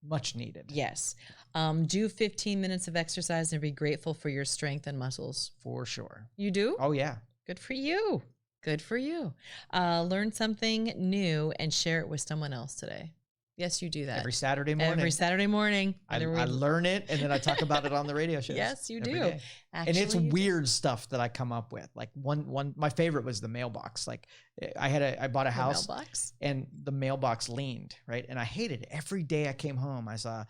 much needed. Yes. Do 15 minutes of exercise and be grateful for your strength and muscles. For sure. You do? Oh, yeah. Good for you. Good for you. Learn something new and share it with someone else today. Yes, you do that. Every Saturday morning. Every Saturday morning. I learn it, and then I talk about it on the radio shows. Yes, you every do. day. And it's Actually, you do. weird stuff that I come up with. Like my favorite was the mailbox. Like I bought a house, mailbox? and the mailbox leaned, right? And I hated it. Every day I came home, I saw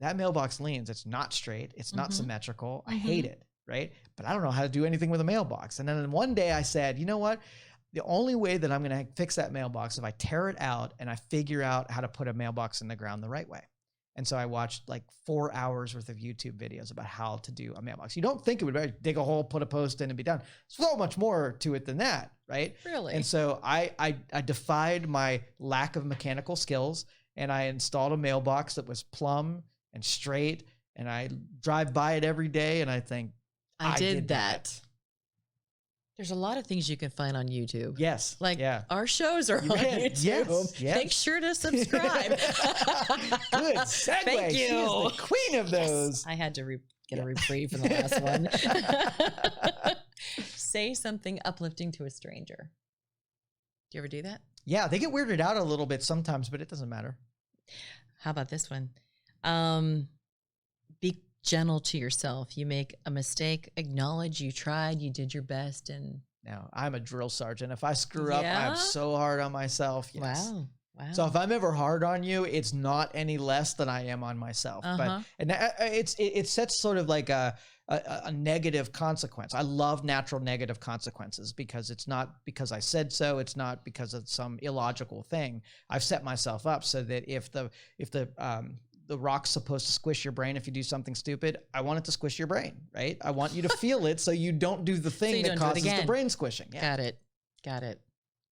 that mailbox leans. It's not straight. It's not symmetrical. I hate it, right? But I don't know how to do anything with a mailbox. And then one day I said, you know what? The only way that I'm going to fix that mailbox is if I tear it out and I figure out how to put a mailbox in the ground the right way. And so I watched like 4 hours worth of YouTube videos about how to do a mailbox. You don't think it would be dig a hole, put a post in, and be done. So much more to it than that, right? Really? And so I defied my lack of mechanical skills, and I installed a mailbox that was plumb and straight, and I drive by it every day, and I think, I did that. There's a lot of things you can find on YouTube. Yes. Like yeah. our shows are on YouTube. Yes. Make sure to subscribe. Good segue. Thank you. She is the queen of those. Yes. I had to get a reprieve from the last one. Say something uplifting to a stranger. Do you ever do that? Yeah, they get weirded out a little bit sometimes, but it doesn't matter. How about this one? Be gentle to yourself. You make a mistake, acknowledge you tried, you did your best, and now I'm a drill sergeant. If I screw up, I'm so hard on myself. Yes. Wow. So if I'm ever hard on you, it's not any less than I am on myself. But it sets sort of like a negative consequence. I love natural negative consequences because it's not because I said so. It's not because of some illogical thing. I've set myself up so that if the rock's supposed to squish your brain if you do something stupid, I want it to squish your brain, right? I want you to feel it so you don't do the thing that causes the brain squishing. Yeah. Got it.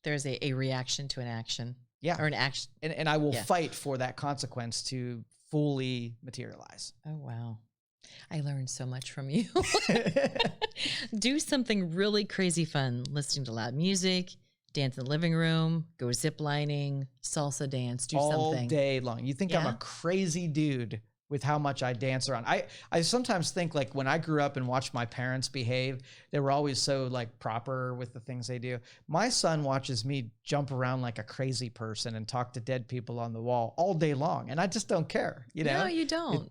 There's a reaction to an action. Yeah. Or an action. And I will fight for that consequence to fully materialize. Oh, wow. I learned so much from you. Do something really crazy fun. Listening to loud music, dance in the living room, go zip lining, salsa dance, do something. All day long. You think I'm a crazy dude with how much I dance around. I sometimes think like when I grew up and watched my parents behave, they were always so like proper with the things they do. My son watches me jump around like a crazy person and talk to dead people on the wall all day long. And I just don't care, you know? No, you don't.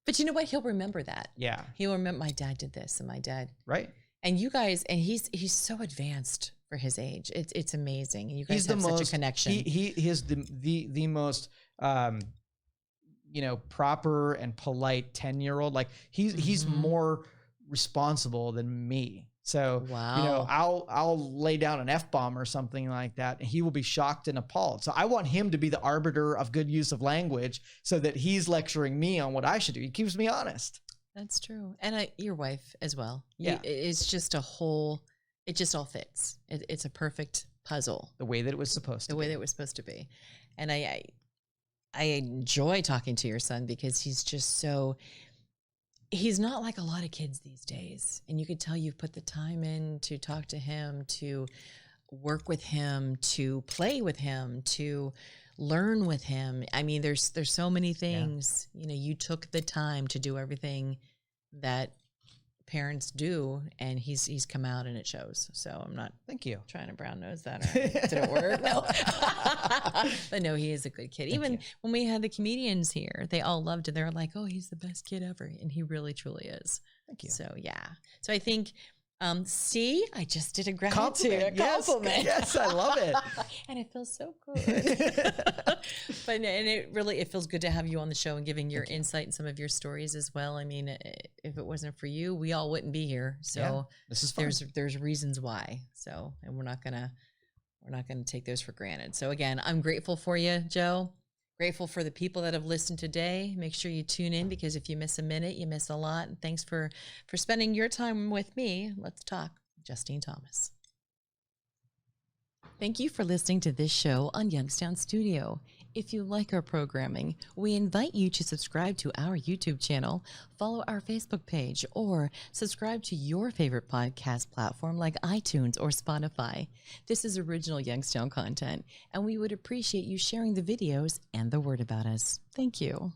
But you know what? He'll remember that. Yeah. He'll remember my dad did this and my dad. Right. And you guys, and he's so advanced for his age. It's amazing. And you guys have such a connection. He is the most proper and polite 10-year-old. Like he's more responsible than me. So, I'll lay down an F-bomb or something like that, and he will be shocked and appalled. So I want him to be the arbiter of good use of language so that he's lecturing me on what I should do. He keeps me honest. That's true. And your wife as well. Yeah. It's just it just all fits. It's a perfect puzzle. The way that it was supposed to be. The way that it was supposed to be. And I enjoy talking to your son because he's just he's not like a lot of kids these days. And you could tell you've put the time in to talk to him, to work with him, to play with him, to learn with him. I mean, there's so many things, you took the time to do everything that parents do, and he's come out and it shows. So I'm not trying to brown nose that. Did it work? No. But no, he is a good kid. Even when we had the comedians here, they all loved it. They were like, oh, he's the best kid ever. And he really, truly is. Thank you. So yeah. So I think, I just did a gratitude. Compliment. Yes, I love it. And it feels so good. But it feels good to have you on the show and giving your insight and some of your stories as well. I mean, if it wasn't for you, we all wouldn't be here. So this is fun. There's reasons why. So, and we're not gonna take those for granted. So again, I'm grateful for you, Joe. Grateful for the people that have listened today. Make sure you tune in because if you miss a minute, you miss a lot. And thanks for spending your time with me. Let's talk. Justine Thomas. Thank you for listening to this show on Youngstown Studio. If you like our programming, we invite you to subscribe to our YouTube channel, follow our Facebook page, or subscribe to your favorite podcast platform like iTunes or Spotify. This is original Youngstown content, and we would appreciate you sharing the videos and the word about us. Thank you.